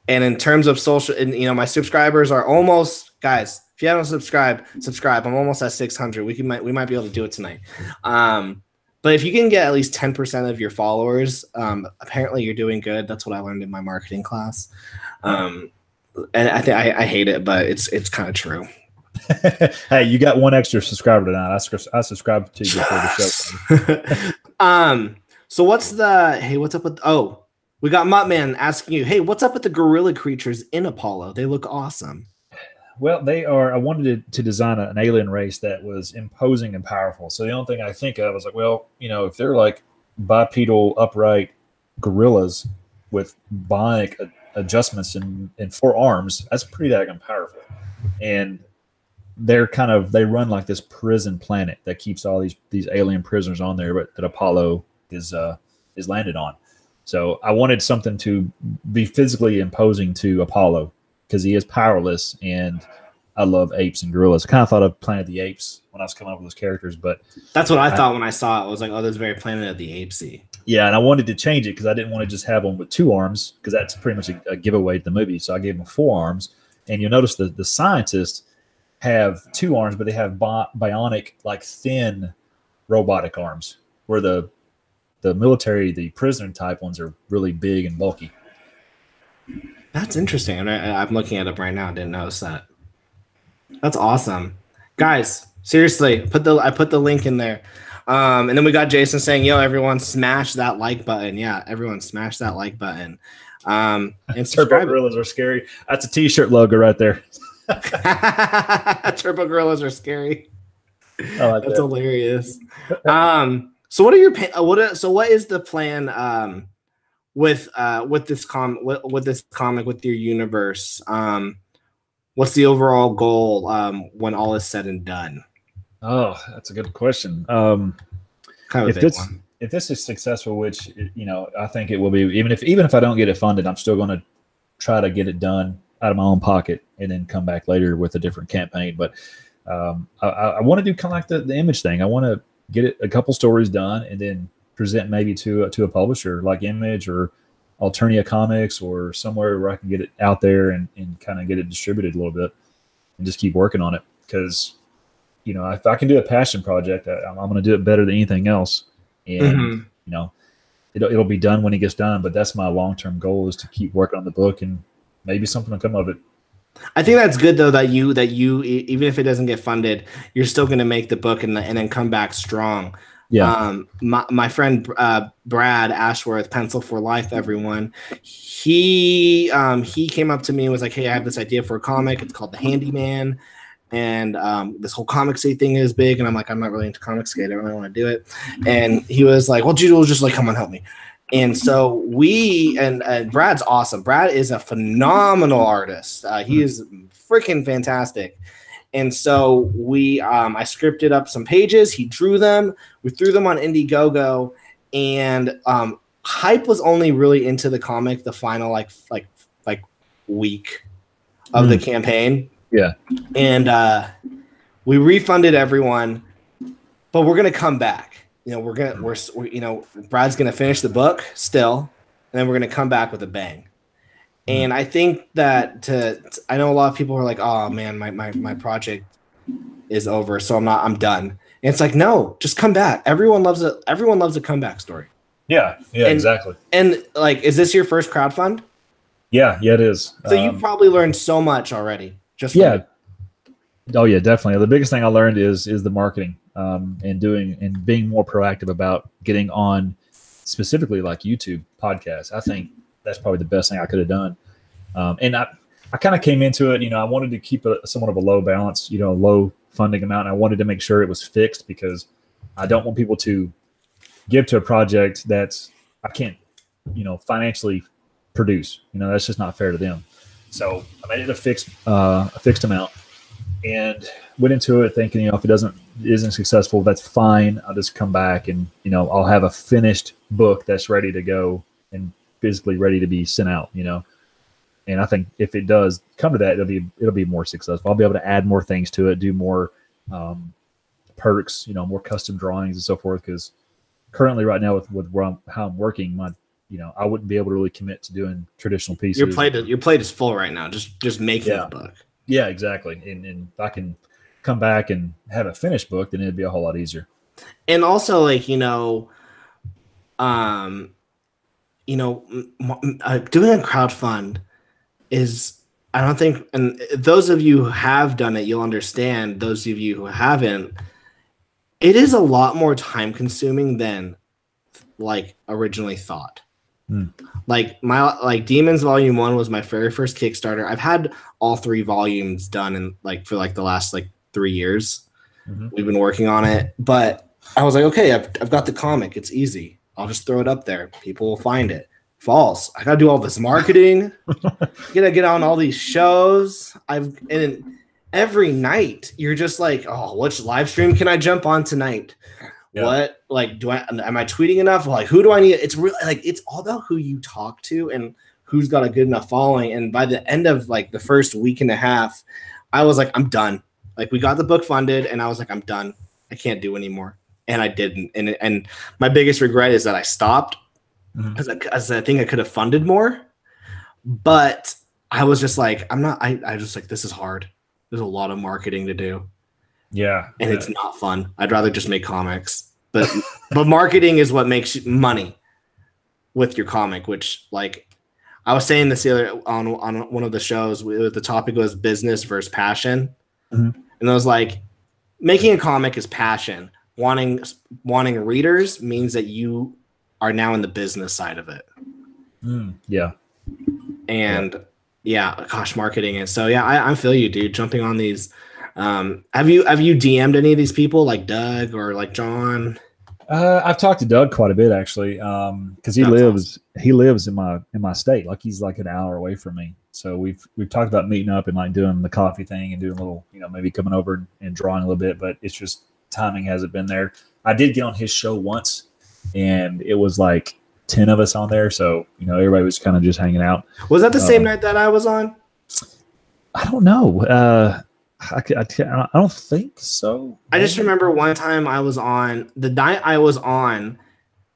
in terms of social, and my subscribers are almost, guys, if you haven't subscribe. I'm almost at 600. We might be able to do it tonight. But if you can get at least 10% of your followers, apparently you're doing good. That's what I learned in my marketing class. And I think I hate it, but it's kind of true. Hey, you got one extra subscriber tonight. I subscribed to you before the show. So what's up with We got Muttman asking you, hey, what's up with the gorilla creatures in Apollo? They look awesome. Well, they are. I wanted to design an alien race that was imposing and powerful. So the only thing I think of was like, well, if they're like bipedal, upright gorillas with bionic adjustments and 4 arms, that's pretty daggone powerful. And they run like this prison planet that keeps all these alien prisoners on there, but that Apollo is landed on. So I wanted something to be physically imposing to Apollo because he is powerless, and I love apes and gorillas. I kind of thought of Planet of the Apes when I was coming up with those characters, but that's what I thought when I saw it. I was like, oh, this is very Planet of the Apesy. Yeah, and I wanted to change it because I didn't want to just have them with 2 arms because that's pretty much a giveaway to the movie. So I gave them 4 arms, and you'll notice the scientists have 2 arms, but they have bionic, like thin robotic arms, where the military, the prisoner type ones are really big and bulky. That's interesting. And I'm looking at it right now. I didn't notice that. That's awesome. Guys, seriously, I put the link in there. And then we got Jason saying, yo, everyone smash that like button. Yeah, everyone smash that like button. And Turbo Gorillas are scary. That's a t-shirt logo right there. Turbo Gorillas are scary. That's hilarious. So what are your what is the plan with this comic, with your universe? What's the overall goal when all is said and done? Oh, that's a good question. If this is successful, which I think it will be, even if I don't get it funded, I'm still going to try to get it done out of my own pocket and then come back later with a different campaign. But I want to do kind of like the Image thing. I want to get a couple stories done and then present maybe to a publisher like Image or Alternia Comics or somewhere where I can get it out there and kind of get it distributed a little bit and just keep working on it. Because, if I can do a passion project, I'm going to do it better than anything else. And, it'll be done when it gets done. But that's my long-term goal, is to keep working on the book and maybe something will come of it. I think that's good though, that you even if it doesn't get funded, you're still going to make the book and then come back strong. Yeah. My friend Brad Ashworth, Pencil for Life, everyone. He came up to me and was like, "Hey, I have this idea for a comic. It's called The Handyman, and this whole comicsy thing is big." And I'm like, "I'm not really into comics, I don't really want to do it." And he was like, "Well, Jude will just like come on, help me." And so and Brad's awesome. Brad is a phenomenal artist. He is freaking fantastic. And so I scripted up some pages. He drew them. We threw them on Indiegogo, and Hype was only really into the comic the final like week of the campaign. Yeah. And we refunded everyone, but we're gonna come back. Brad's gonna finish the book still, and then we're gonna come back with a bang. And I think that I know a lot of people are like, "Oh man, my project is over, so I'm done." And it's like, no, just come back. Everyone loves it. Everyone loves a comeback story. Yeah, exactly. And like, is this your first crowdfund? Yeah, it is. So you've probably learned so much already. Oh yeah, definitely. The biggest thing I learned is the marketing, and being more proactive about getting on specifically like YouTube podcasts. I think that's probably the best thing I could have done. And I kind of came into it, I wanted to keep somewhat of a low balance, a low funding amount. And I wanted to make sure it was fixed because I don't want people to give to a project that's I can't, financially produce. That's just not fair to them. So I made it a fixed amount and went into it thinking, if it isn't successful, that's fine. I'll just come back and, I'll have a finished book that's ready to go and physically ready to be sent out, And I think if it does come to that, it'll be more successful. I'll be able to add more things to it, do more perks, more custom drawings and so forth. Because currently, right now, with how I'm working, I wouldn't be able to really commit to doing traditional pieces. Your plate is full right now. Just making the book. Yeah, exactly. And if I can come back and have a finished book, then it'd be a whole lot easier. And also, like doing a crowdfund is, I don't think, and those of you who have done it, you'll understand. Those of you who haven't, it is a lot more time consuming than like originally thought. Hmm. Like Demons Volume 1 was my very first Kickstarter. I've had all 3 volumes done in like for like the last like 3 years. Mm-hmm. We've been working on it, but I was like, okay, I've got the comic. It's easy. I'll just throw it up there. People will find it. False. I gotta do all this marketing. Gotta get on all these shows. And every night you're just like, oh, which live stream can I jump on tonight? Yeah. What like am I tweeting enough? Like who do I need? It's really like it's all about who you talk to and who's got a good enough following. And by the end of like the first week and a half, I was like, I'm done. Like we got the book funded, and I was like, I'm done. I can't do anymore. And I didn't. And my biggest regret is that I stopped because I think I could have funded more. But I was just like, I just like, this is hard. There's a lot of marketing to do. Yeah. And it's not fun. I'd rather just make comics. But marketing is what makes you money with your comic, which like I was saying this the other on one of the shows, the topic was business versus passion. Mm-hmm. And I was like, making a comic is passion. Wanting readers means that you are now in the business side of it. Yeah. And yeah, gosh, marketing it. So yeah, I feel you, dude. Jumping on these. Have you DM'd any of these people like Doug or like John? I've talked to Doug quite a bit actually, because he lives in my state. Like he's like an hour away from me. So we've talked about meeting up and like doing the coffee thing and doing a little, maybe coming over and drawing a little bit. But it's just timing hasn't been there. I did get on his show once, and it was like 10 of us on there. So everybody was kind of just hanging out. Was that the same night that I was on? I don't know. I don't think so. I just remember one time I was on the night I was on,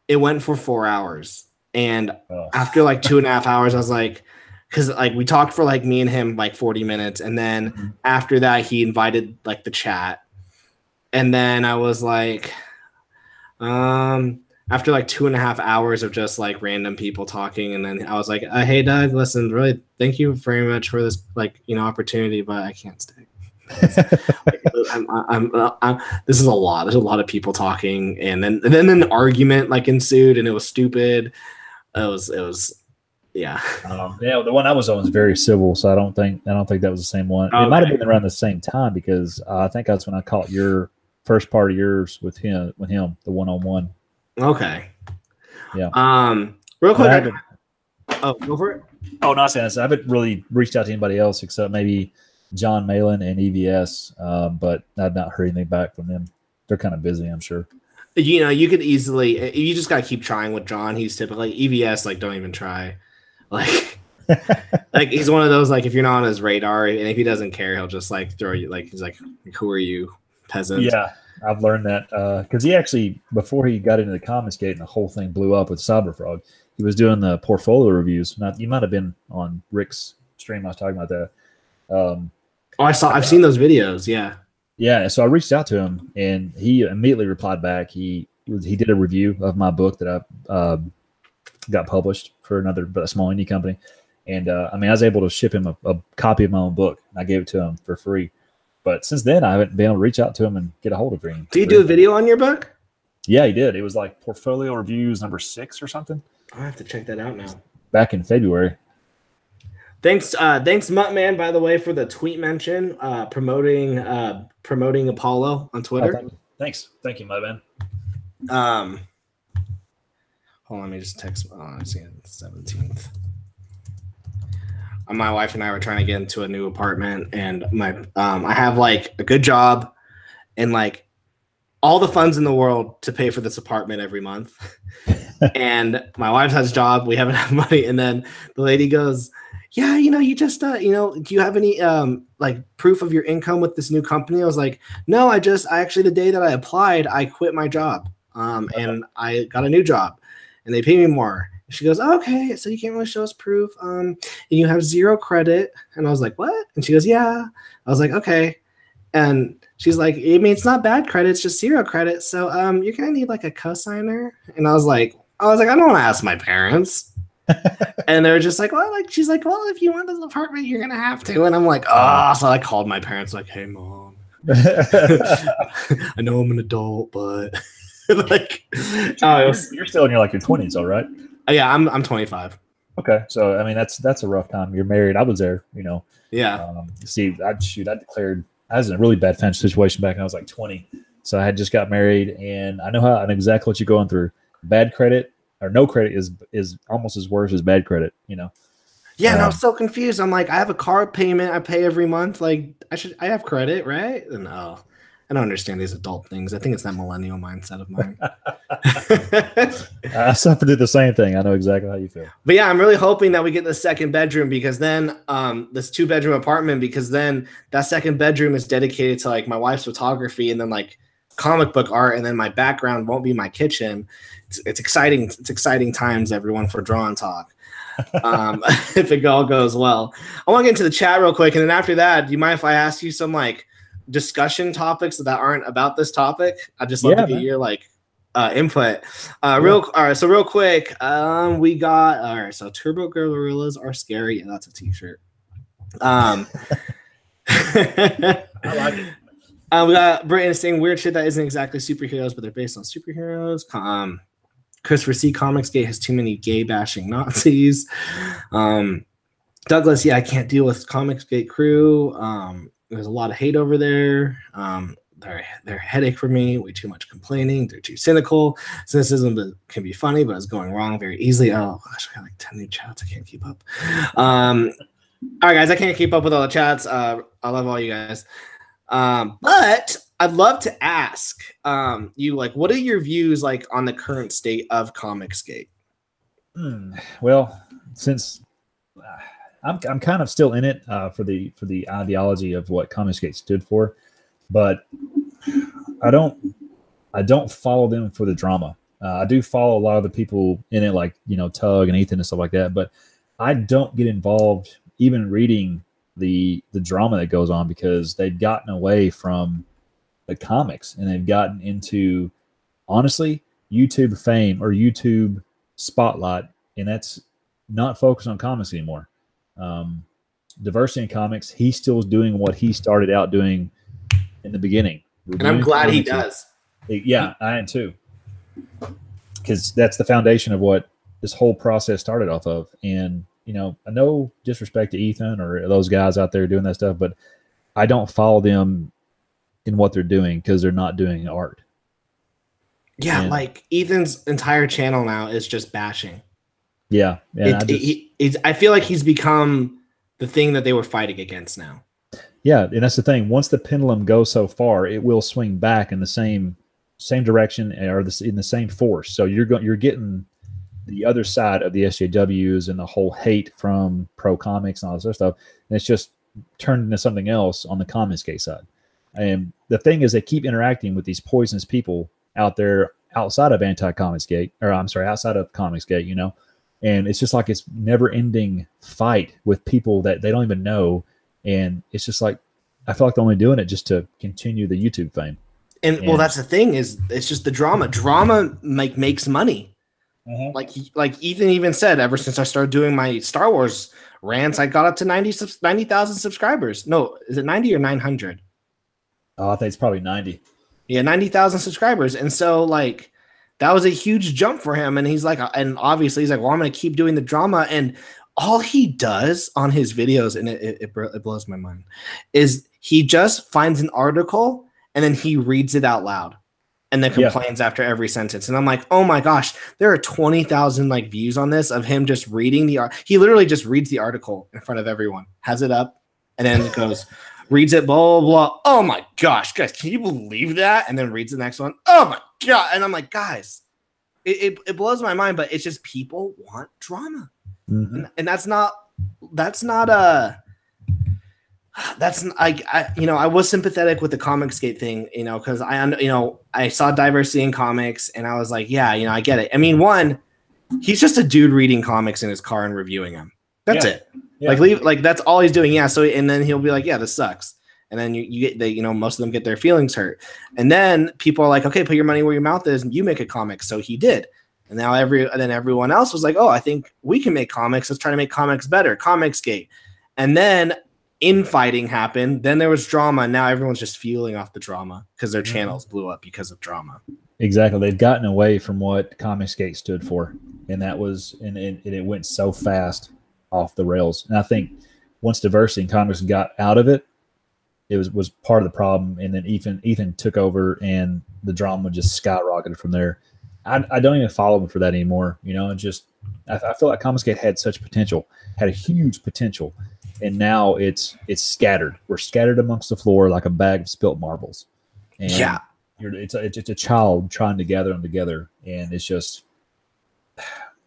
it went for 4 hours. And after like 2.5 hours, I was like, because like we talked for like me and him like 40 minutes. And then after that, he invited like the chat. And then I was like, after like 2.5 hours of just like random people talking. And then I was like, hey, Doug, listen, really, thank you very much for this like, opportunity, but I can't stay. Like, this is a lot. There's a lot of people talking, and then an argument like ensued, and it was stupid. It was yeah. Yeah, the one I was on was very civil, so I don't think that was the same one. Okay. It might have been around the same time because I think that's when I caught your first part of yours with him, the one-on-one. Okay. Yeah. Real quick. Go for it. Oh, not saying this. I haven't really reached out to anybody else except maybe John Malin and EVS, but I've not heard anything back from them. They're kind of busy, I'm sure. You could easily, you just got to keep trying with John. He's typically EVS, like, don't even try. Like, like he's one of those, like, if you're not on his radar and if he doesn't care, he'll just like throw you, like, he's like, who are you, peasant? Yeah, I've learned that because he actually, before he got into the Comics Gate and the whole thing blew up with Cyberfrog, he was doing the portfolio reviews. Now, you might have been on Rick's stream. I was talking about that. I've seen those videos. Yeah. Yeah. So I reached out to him and he immediately replied back. He did a review of my book that I got published for a small indie company. And I was able to ship him a copy of my own book. I gave it to him for free. But since then, I haven't been able to reach out to him and get a hold of him. Did you do a video on your book? Yeah, he did. It was like Portfolio Reviews number 6 or something. I have to check that out now. Back in February. Thanks, Muttman, by the way, for the tweet mention, promoting Apollo on Twitter. Thanks. Thank you, Muttman. Hold on, let me just text. I see it, 17th. My wife and I were trying to get into a new apartment, and I have like a good job and like all the funds in the world to pay for this apartment every month. And my wife has a job. We haven't had money. And then the lady goes, yeah, you just, do you have any like proof of your income with this new company? I was like, no, I actually, the day that I applied, I quit my job and I got a new job and they pay me more. And she goes, okay, so you can't really show us proof. And you have 0 credit. And I was like, what? And she goes, yeah. I was like, okay. And she's like, it's not bad credit. It's just 0 credit. So you're going to need like a cosigner. And I was like, I don't want to ask my parents. And they're just like, well, like, she's like, well, if you want this apartment, you're going to have to. And I'm like, oh, so I called my parents like, hey, Mom, I know I'm an adult, but like, you're still in your 20s, all right? Yeah, I'm 25. Okay, so I mean that's a rough time. You're married. I was there. Yeah. See, I declared I was in a really bad financial situation back when I was like 20. So I had just got married, and I know exactly what you're going through. Bad credit or no credit is almost as worse as bad credit. Yeah, and I was so confused. I'm like, I have a car payment I pay every month. Like, I have credit, right? And I don't understand these adult things. I think it's that millennial mindset of mine. I suffered the same thing. I know exactly how you feel. But yeah, I'm really hoping that we get the second bedroom, because then this 2-bedroom apartment, because then that second bedroom is dedicated to like my wife's photography and then like comic book art, and then my background won't be my kitchen. It's exciting. It's exciting times, everyone, for Draw and Talk. If it all goes well. I want to get into the chat real quick, and then after that, do you mind if I ask you some like discussion topics that aren't about this topic? I just love to get your like input. All right, so real quick, we got all right. So Turbo Gorillas are scary. Yeah, that's a t-shirt. I like it. We got Britain saying weird shit that isn't exactly superheroes, but they're based on superheroes. Christopher C. Comicsgate has too many gay bashing Nazis. Douglas, yeah, I can't deal with Comicsgate crew. There's a lot of hate over there. They're a headache for me. Way too much complaining. They're too cynical. Cynicism can be funny, but it's going wrong very easily. Oh gosh, I got like 10 new chats. I can't keep up. All right, guys, I can't keep up with all the chats. I love all you guys. But I'd love to ask you, like, what are your views like on the current state of Comicsgate? Well, since I'm kind of still in it for the ideology of what Comicsgate stood for, but I don't follow them for the drama. I do follow a lot of the people in it, like Tug and Ethan and stuff like that, but I don't get involved even reading the drama that goes on, because they've gotten away from the comics and they've gotten into, honestly, YouTube fame or YouTube spotlight, and that's not focused on comics anymore. Diversity in comics, he still is doing what he started out doing in the beginning. And I'm glad he does. Yeah, I am too. Because that's the foundation of what this whole process started off of. And I know disrespect to Ethan or those guys out there doing that stuff, but I don't follow them in what they're doing because they're not doing art. Yeah, like Ethan's entire channel now is just bashing. Yeah. I feel like he's become the thing that they were fighting against now. Yeah, and that's the thing. Once the pendulum goes so far, it will swing back in the same direction or in the same force. So you're getting the other side of the SJWs and the whole hate from pro comics and all this other stuff, and it's just turned into something else on the Comicsgate side. And the thing is, they keep interacting with these poisonous people out there outside of Comicsgate, and it's just like it's never-ending fight with people that they don't even know, and it's just like I feel like they're only doing it just to continue the YouTube fame. And well, that's the thing, is it's just the drama. Drama makes money. Mm-hmm. Like Ethan even said, ever since I started doing my Star Wars rants, I got up to 90,000 subscribers. No, is it 90 or 900? Oh, I think it's probably 90. Yeah, 90,000 subscribers. And so like that was a huge jump for him. And he's like, and obviously he's like, well, I'm going to keep doing the drama. And all he does on his videos, and it blows my mind, is he just finds an article and then he reads it out loud and then complains after every sentence. And I'm like, oh my gosh, there are 20,000 like views on this of him just reading he literally just reads the article in front of everyone, has it up, and then it goes, reads it, blah, blah, blah. Oh my gosh, guys, can you believe that? And then reads the next one. Oh my God. And I'm like, guys, it blows my mind, but it's just people want drama. Mm-hmm. And that's not I was sympathetic with the Comicsgate thing, because I saw diversity in comics and I was like, yeah, I get it. I mean, one, he's just a dude reading comics in his car and reviewing them. That's it. Yeah. Like that's all he's doing. Yeah. So, and then he'll be like, yeah, this sucks. And then you get most of them get their feelings hurt. And then people are like, okay, put your money where your mouth is and you make a comic. So he did. And now everyone else was like, oh, I think we can make comics. Let's try to make comics better. Comicsgate. And then infighting happened. Then there was drama. And now everyone's just fueling off the drama because their channels blew up because of drama. Exactly. They've gotten away from what Comicsgate stood for. And that was, and it went so fast off the rails. And I think once diversity in comics got out of it, it was part of the problem. And then Ethan took over, and the drama just skyrocketed from there. I don't even follow him for that anymore. You know, I feel like Comicsgate had such potential, had a huge potential, and now it's scattered. We're scattered amongst the floor like a bag of spilt marbles. And yeah, it's a child trying to gather them together, and it's just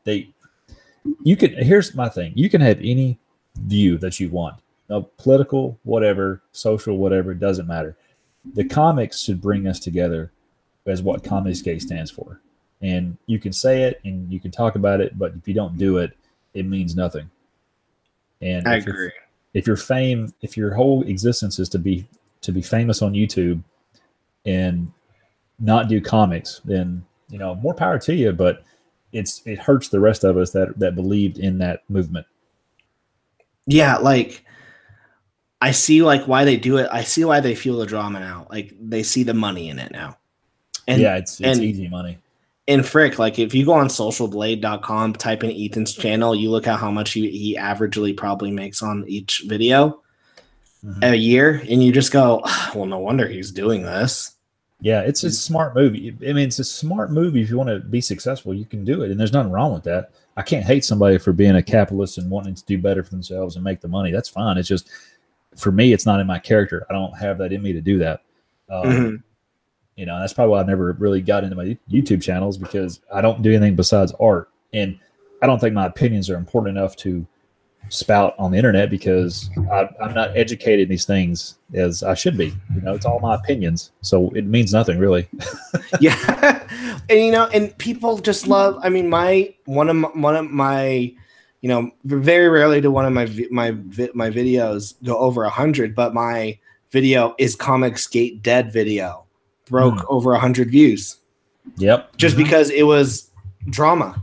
here's my thing. You can have any view that you want, political, whatever, social, whatever, it doesn't matter. The comics should bring us together as what Comicsgate stands for. And you can say it and you can talk about it, but if you don't do it, it means nothing. And I agree. If your whole existence is to be famous on YouTube and not do comics, then more power to you, but it hurts the rest of us that believed in that movement. Yeah, like I see like why they do it. I see why they fuel the drama now. Like they see the money in it now. And yeah, it's easy money. And frick, like if you go on socialblade.com, type in Ethan's channel, you look at how much he averagely probably makes on each video a year, and you just go, well, no wonder he's doing this. Yeah, it's a smart movie. I mean, it's a smart movie. If you want to be successful, you can do it, and there's nothing wrong with that. I can't hate somebody for being a capitalist and wanting to do better for themselves and make the money. That's fine. It's just, for me, it's not in my character. I don't have that in me to do that. That's probably why I never really got into my YouTube channels, because I don't do anything besides art. And I don't think my opinions are important enough to spout on the internet, because I'm not educated in these things as I should be. It's all my opinions. So it means nothing really. Yeah. And people just love, I mean, one of my, very rarely do one of my videos go over 100, but my video is Comicsgate Dead video broke over 100 views. Yep. Just because it was drama.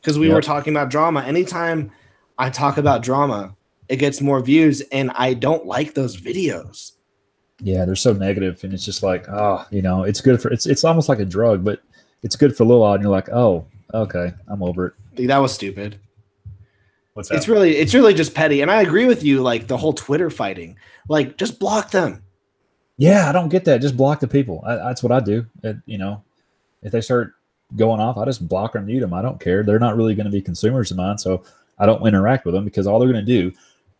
Because we were talking about drama. Anytime I talk about drama, it gets more views, and I don't like those videos. Yeah, they're so negative, and it's just like, it's good for it's almost like a drug, but it's good for a little while, and you're like, oh, okay, I'm over it. That was stupid. What's that? It's really just petty, and I agree with you. Like the whole Twitter fighting, like just block them. Yeah, I don't get that. Just block the people. That's what I do. If they start going off, I just block or mute them. I don't care. They're not really going to be consumers of mine, so I don't interact with them, because all they're going to do,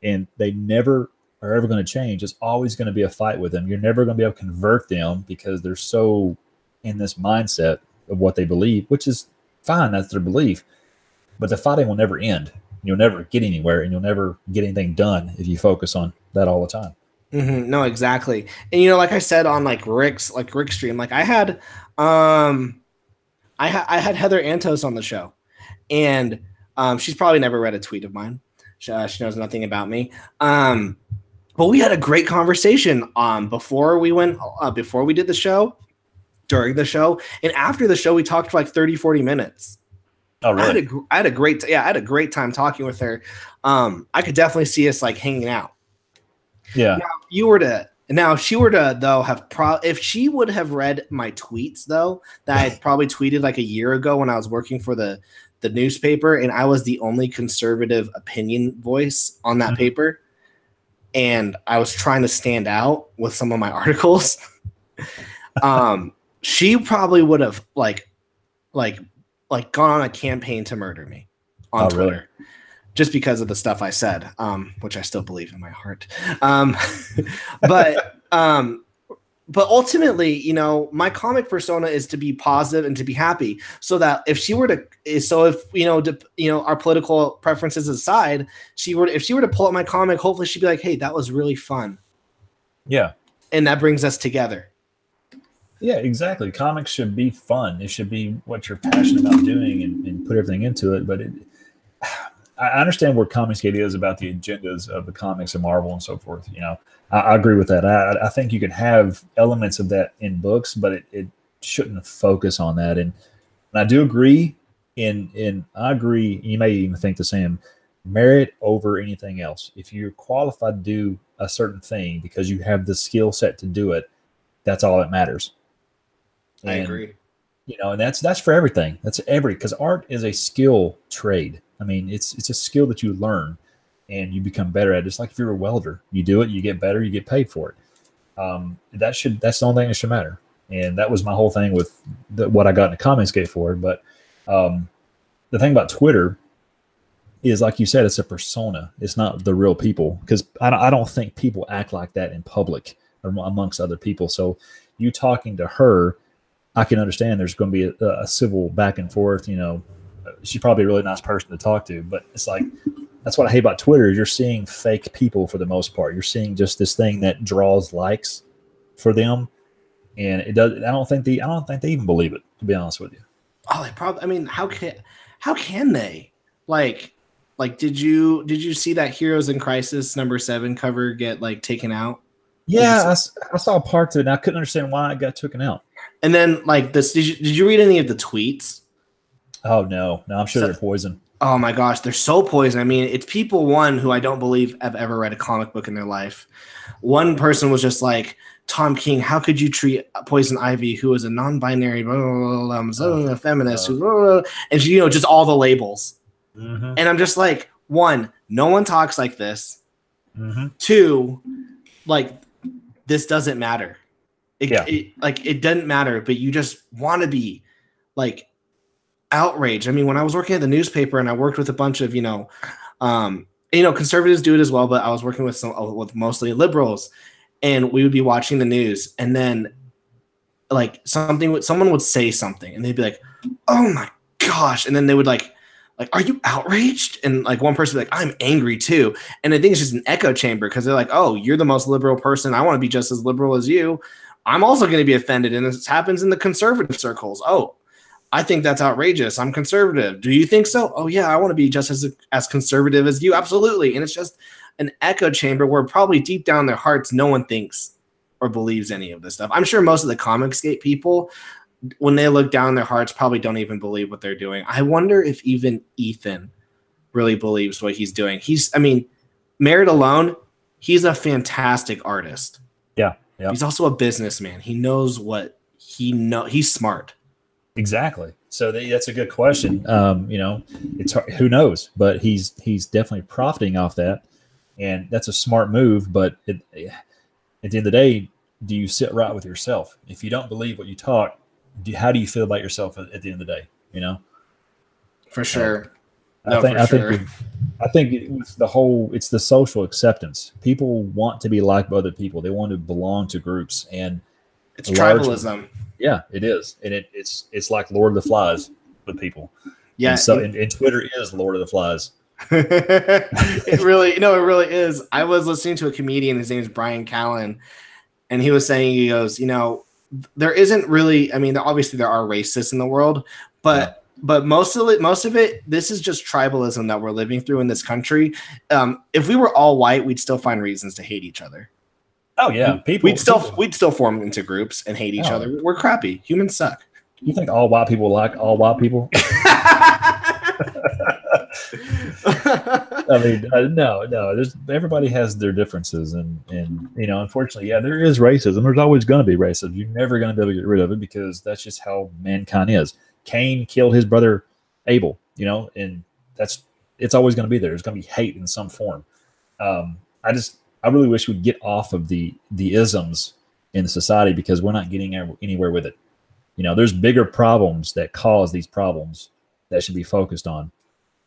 and they never are ever going to change, is always going to be a fight with them. You're never going to be able to convert them, because they're so in this mindset of what they believe, which is fine. That's their belief. But the fighting will never end. You'll never get anywhere, and you'll never get anything done if you focus on that all the time. No, exactly. And like I said on Rick's stream, like I had Heather Antos on the show, and she's probably never read a tweet of mine. She knows nothing about me. But we had a great conversation before we did the show, during the show, and after the show we talked for like 30-40 minutes. Oh, really? I had a great time talking with her. I could definitely see us like hanging out. Yeah. Now, if she would have read my tweets though, that I probably tweeted like a year ago when I was working for the newspaper, and I was the only conservative opinion voice on that paper, and I was trying to stand out with some of my articles. She probably would have like gone on a campaign to murder me on Twitter. Really? Just because of the stuff I said, which I still believe in my heart. But ultimately, my comic persona is to be positive and to be happy. So that if our political preferences aside, if she were to pull up my comic, hopefully she'd be like, hey, that was really fun. Yeah. And that brings us together. Yeah, exactly. Comics should be fun. It should be what you're passionate about doing and put everything into it. But I understand where Comicsgate is about the agendas of the comics and Marvel and so forth. I agree with that. I think you can have elements of that in books, but it shouldn't focus on that. And I do agree. I agree. You may even think the same, merit over anything else. If you're qualified to do a certain thing because you have the skill set to do it, that's all that matters. I agree. And that's for everything. Because art is a skill trade. I mean, it's a skill that you learn and you become better at. Just like if you're a welder, you do it, you get better, you get paid for it. That's the only thing that should matter. And that was my whole thing with what I got into Comicsgate for. But the thing about Twitter is, like you said, it's a persona. It's not the real people, because I don't think people act like that in public or amongst other people. So you talking to her, I can understand there's going to be a civil back and forth. She's probably a really nice person to talk to, but it's like, that's what I hate about Twitter is you're seeing fake people for the most part. You're seeing just this thing that draws likes for them. And it does. I don't think they even believe it, to be honest with you. Oh, they probably, I mean, how can they? Like, did you see that Heroes in Crisis #7 cover get taken out? Yeah, I saw parts of it and I couldn't understand why it got taken out. And then this, did you read any of the tweets? Oh no, I'm sure they're poison. Oh my gosh, they're so poison. I mean, it's people, one, who I don't believe have ever read a comic book in their life. One person was just like, Tom King, how could you treat Poison Ivy, who is a non-binary feminist, and she, just all the labels. Mm-hmm. And I'm just like, one, no one talks like this. Mm-hmm. Two, this doesn't matter. It doesn't matter, but you just want to be outraged. I mean, when I was working at the newspaper and I worked with a bunch of, conservatives do it as well, but I was working with mostly liberals, and we would be watching the news, and then someone would say something and they'd be like, oh my gosh. And then they would are you outraged? And one person would be like, I'm angry too. And I think it's just an echo chamber, because they're like, oh, you're the most liberal person. I want to be just as liberal as you. I'm also going to be offended. And this happens in the conservative circles. Oh, I think that's outrageous. I'm conservative. Do you think so? Oh yeah, I want to be just as conservative as you. Absolutely. And it's just an echo chamber where probably deep down in their hearts, no one thinks or believes any of this stuff. I'm sure most of the Comicsgate people, when they look down in their hearts, probably don't even believe what they're doing. I wonder if even Ethan really believes what he's doing. Merit alone, he's a fantastic artist. Yeah. He's also a businessman. He knows what he's smart. Exactly. So that's a good question. It's hard, who knows, but he's definitely profiting off that, and that's a smart move. But at the end of the day, do you sit right with yourself? If you don't believe what you talk, how do you feel about yourself at the end of the day? For sure. I think it's the social acceptance. People want to be liked by other people. They want to belong to groups, and it's tribalism. Yeah, it is, and it's like Lord of the Flies with people. Yeah, and Twitter is Lord of the Flies. It really is. I was listening to a comedian. His name is Brian Callen, and he was saying, he goes, there isn't really. I mean, obviously there are racists in the world, but most of it, this is just tribalism that we're living through in this country. If we were all white, we'd still find reasons to hate each other. Oh yeah, we'd still form into groups and hate each other. We're crappy. Humans suck. You think all white people like all white people? I mean, no. Everybody has their differences, and unfortunately, yeah, there is racism. There's always going to be racism. You're never going to be able to get rid of it, because that's just how mankind is. Cain killed his brother Abel, and it's always going to be there. There's going to be hate in some form. I really wish we'd get off of the isms in the society, because we're not getting anywhere with it. There's bigger problems that cause these problems that should be focused on,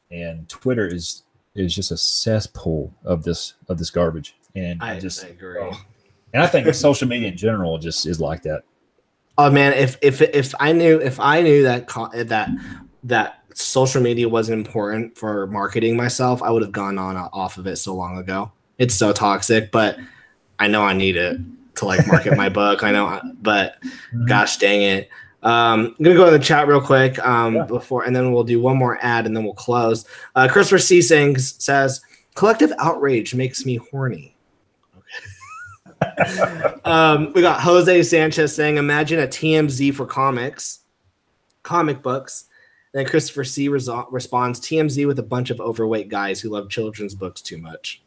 and Twitter is just a cesspool of this garbage. And I agree. And I think social media in general just is like that. Oh man, if I knew that social media wasn't important for marketing myself, I would have gone off of it so long ago. It's so toxic, but I know I need it to market my book. I know, but gosh dang it. I'm gonna go to the chat real quick before, and then we'll do one more ad, and then we'll close. Christopher C. says, "Collective outrage makes me horny." Okay. We got Jose Sanchez saying, "Imagine a TMZ for comic books. Then Christopher C. responds, TMZ with a bunch of overweight guys who love children's books too much.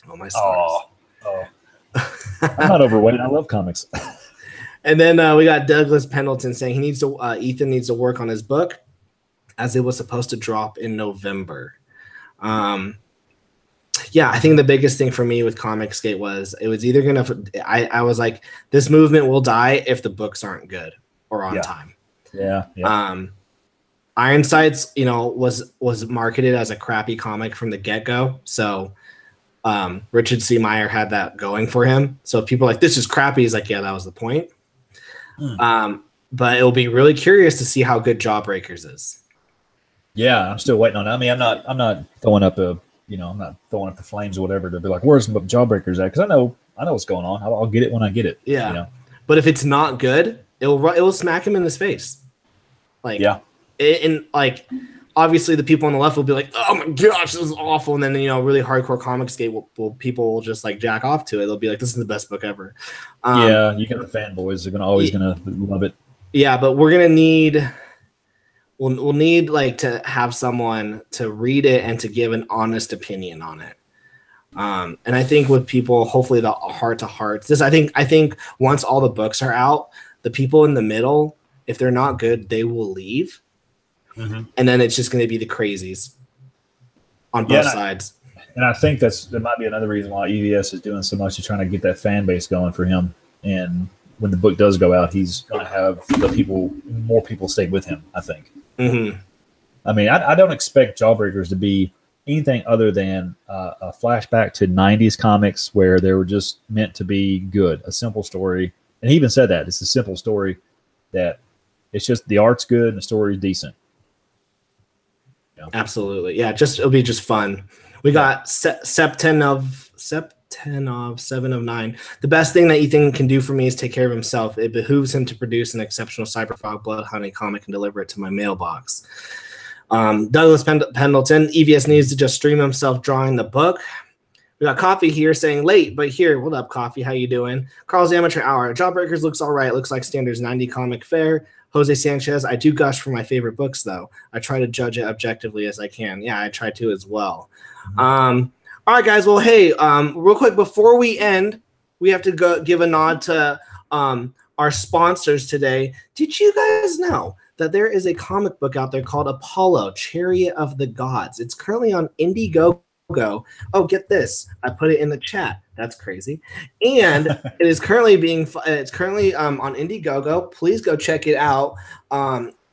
Oh, my stars. Oh. I'm not overweight. I love comics. And then we got Douglas Pendleton saying Ethan needs to work on his book as it was supposed to drop in November. Yeah, I think the biggest thing for me with Comicsgate was it was either going to – I was like, this movement will die if the books aren't good or on time. Yeah. Ironsides, was marketed as a crappy comic from the get-go. So Richard C. Meyer had that going for him. So if people are like, this is crappy, he's like, yeah, that was the point. But it'll be really curious to see how good Jawbreakers is. Yeah, I'm still waiting on it. I mean, I'm not throwing up I'm not throwing up the flames or whatever to be like, where's Jawbreakers at? Because I know what's going on. I'll get it when I get it. Yeah. But if it's not good, it will smack him in his face. Obviously the people on the left will be like, oh my gosh, this is awful. And then, really hardcore Comicsgate people will just like jack off to it. They'll be like, this is the best book ever. You got the fanboys. They're always going to love it. Yeah, but we're going to need, we'll need like to have someone to read it and to give an honest opinion on it. And I think with people, hopefully the heart to heart, I think once all the books are out, the people in the middle, if they're not good, they will leave. And then it's just going to be the crazies on both sides. And I think that might be another reason why EVS is doing so much, is trying to get that fan base going for him. And when the book does go out, he's going to have more people stay with him, I think. I mean, I don't expect Jawbreakers to be anything other than a flashback to 90s comics where they were just meant to be good, a simple story. And he even said that. It's a simple story that it's just the art's good and the story is decent. Absolutely. Yeah, it'll be just fun. We got Sep 10 of 7 of 9. The best thing that Ethan can do for me is take care of himself. It behooves him to produce an exceptional Cyberfrog Bloodhound comic and deliver it to my mailbox. Douglas Pendleton, EVS needs to just stream himself drawing the book. We got Coffee here saying late, but here. What up, Coffee? How you doing? Carl's Amateur Hour. Jawbreakers looks all right. Looks like Standard's 90 comic fare. Jose Sanchez, I do gush for my favorite books, though. I try to judge it objectively as I can. Yeah, I try to as well. All right, guys. Well, hey, real quick, before we end, we have to go give a nod to our sponsors today. Did you guys know that there is a comic book out there called Apollo, Chariot of the Gods? It's currently on Indiegogo. Oh, get this. I put it in the chat. That's crazy. And it is currently on Indiegogo. Please go check it out.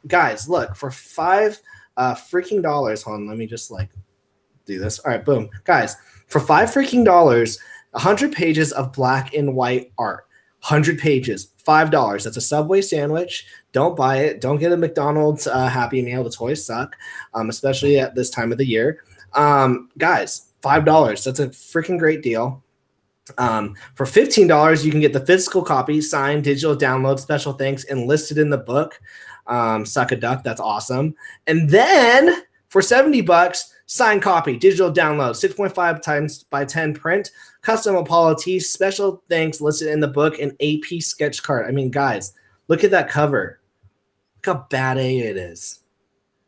Guys, look, for $5 freaking dollars. Hold on, let me just do this. All right, boom. Guys, for $5 freaking dollars, 100 pages of black and white art. 100 pages, $5. That's a Subway sandwich. Don't buy it. Don't get a McDonald's Happy Meal. The toys suck, especially at this time of the year. Guys, $5. That's a freaking great deal. For $15, you can get the physical copy, signed, digital download, special thanks, and listed in the book. Suck a duck. That's awesome. And then for $70, signed copy, digital download, 6.5 times by 10 print, custom Apollo tee, special thanks listed in the book, and AP sketch card. I mean, guys, look at that cover. Look how bad it is.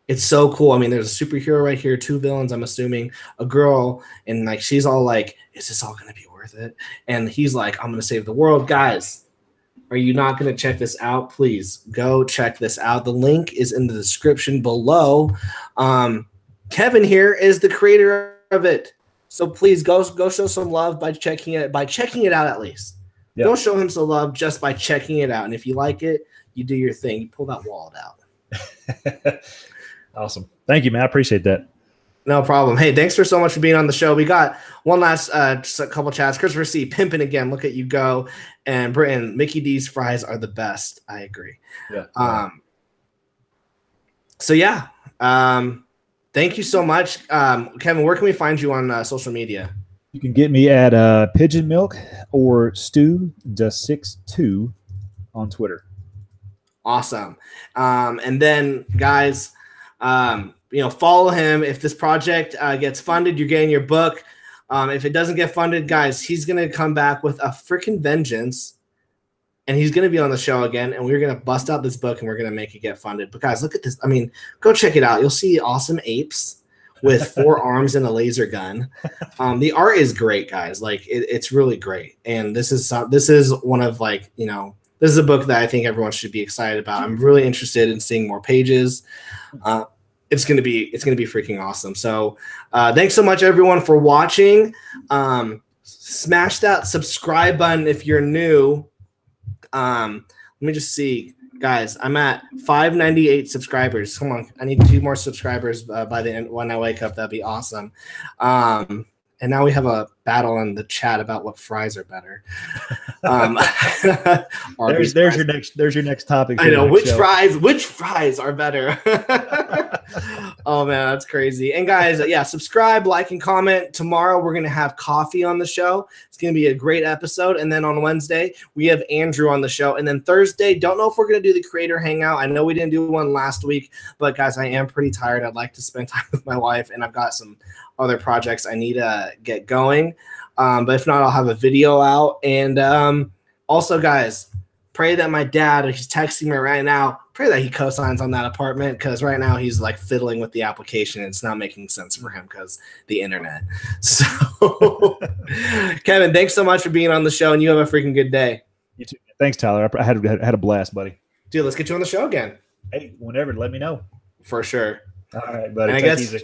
It's so cool. I mean, there's a superhero right here, 2 villains, I'm assuming, a girl, and she's all like, is this all going to be worth it? And he's like, I'm going to save the world. Guys, are you not going to check this out? Please go check this out. The link is in the description below. Kevin here is the creator of it. So please go show some love by checking it out at least. Yep. Go show him some love just by checking it out. And if you like it, you do your thing. You pull that wallet out. Awesome. Thank you, man. I appreciate that. No problem. Hey, thanks for so much for being on the show. We got one last just a couple chats. Christopher C. pimping again. Look at you go. And Britton, Mickey D's fries are the best. I agree. Yeah. So yeah. Thank you so much. Kevin, where can we find you on social media? You can get me at Pigeon Milk or Stu62 on Twitter. Awesome. And then guys, follow him. If this project gets funded, you're getting your book. If it doesn't get funded, guys, he's going to come back with a freaking vengeance and he's going to be on the show again, and we're going to bust out this book and we're going to make it get funded. But guys, look at this. I mean, go check it out. You'll see awesome apes with 4 arms and a laser gun. The art is great, guys. Like it's really great. And this is one of, like, you know, this is a book that I think everyone should be excited about. I'm really interested in seeing more pages. It's gonna be freaking awesome. So thanks so much, everyone, for watching. Smash that subscribe button if you're new. Let me just see, guys. I'm at 598 subscribers. Come on, I need 2 more subscribers by the end when I wake up. That'd be awesome. And now we have a battle in the chat about what fries are better. There's your next topic. I know which fries are better. Oh man, that's crazy. And guys, yeah, subscribe, like, and comment. Tomorrow we're gonna have coffee on the show. It's gonna be a great episode. And then on Wednesday we have Andrew on the show. And then Thursday, don't know if we're gonna do the creator hangout. I know we didn't do one last week, but guys, I am pretty tired. I'd like to spend time with my wife, and I've got some other projects I need to get going. But if not, I'll have a video out. And also, guys, pray that my dad, he's texting me right now, pray that he co-signs on that apartment, because right now he's like fiddling with the application. And it's not making sense for him because the internet. So, Kevin, thanks so much for being on the show, and you have a freaking good day. You too. Thanks, Tyler. I had a blast, buddy. Dude, let's get you on the show again. Hey, whenever, let me know. For sure. All right, buddy. I guess easy.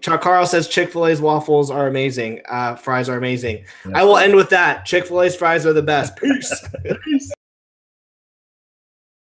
Chuck Carl says Chick-fil-A's waffles are amazing. Fries are amazing. I will end with that. Chick-fil-A's fries are the best. Peace. Peace.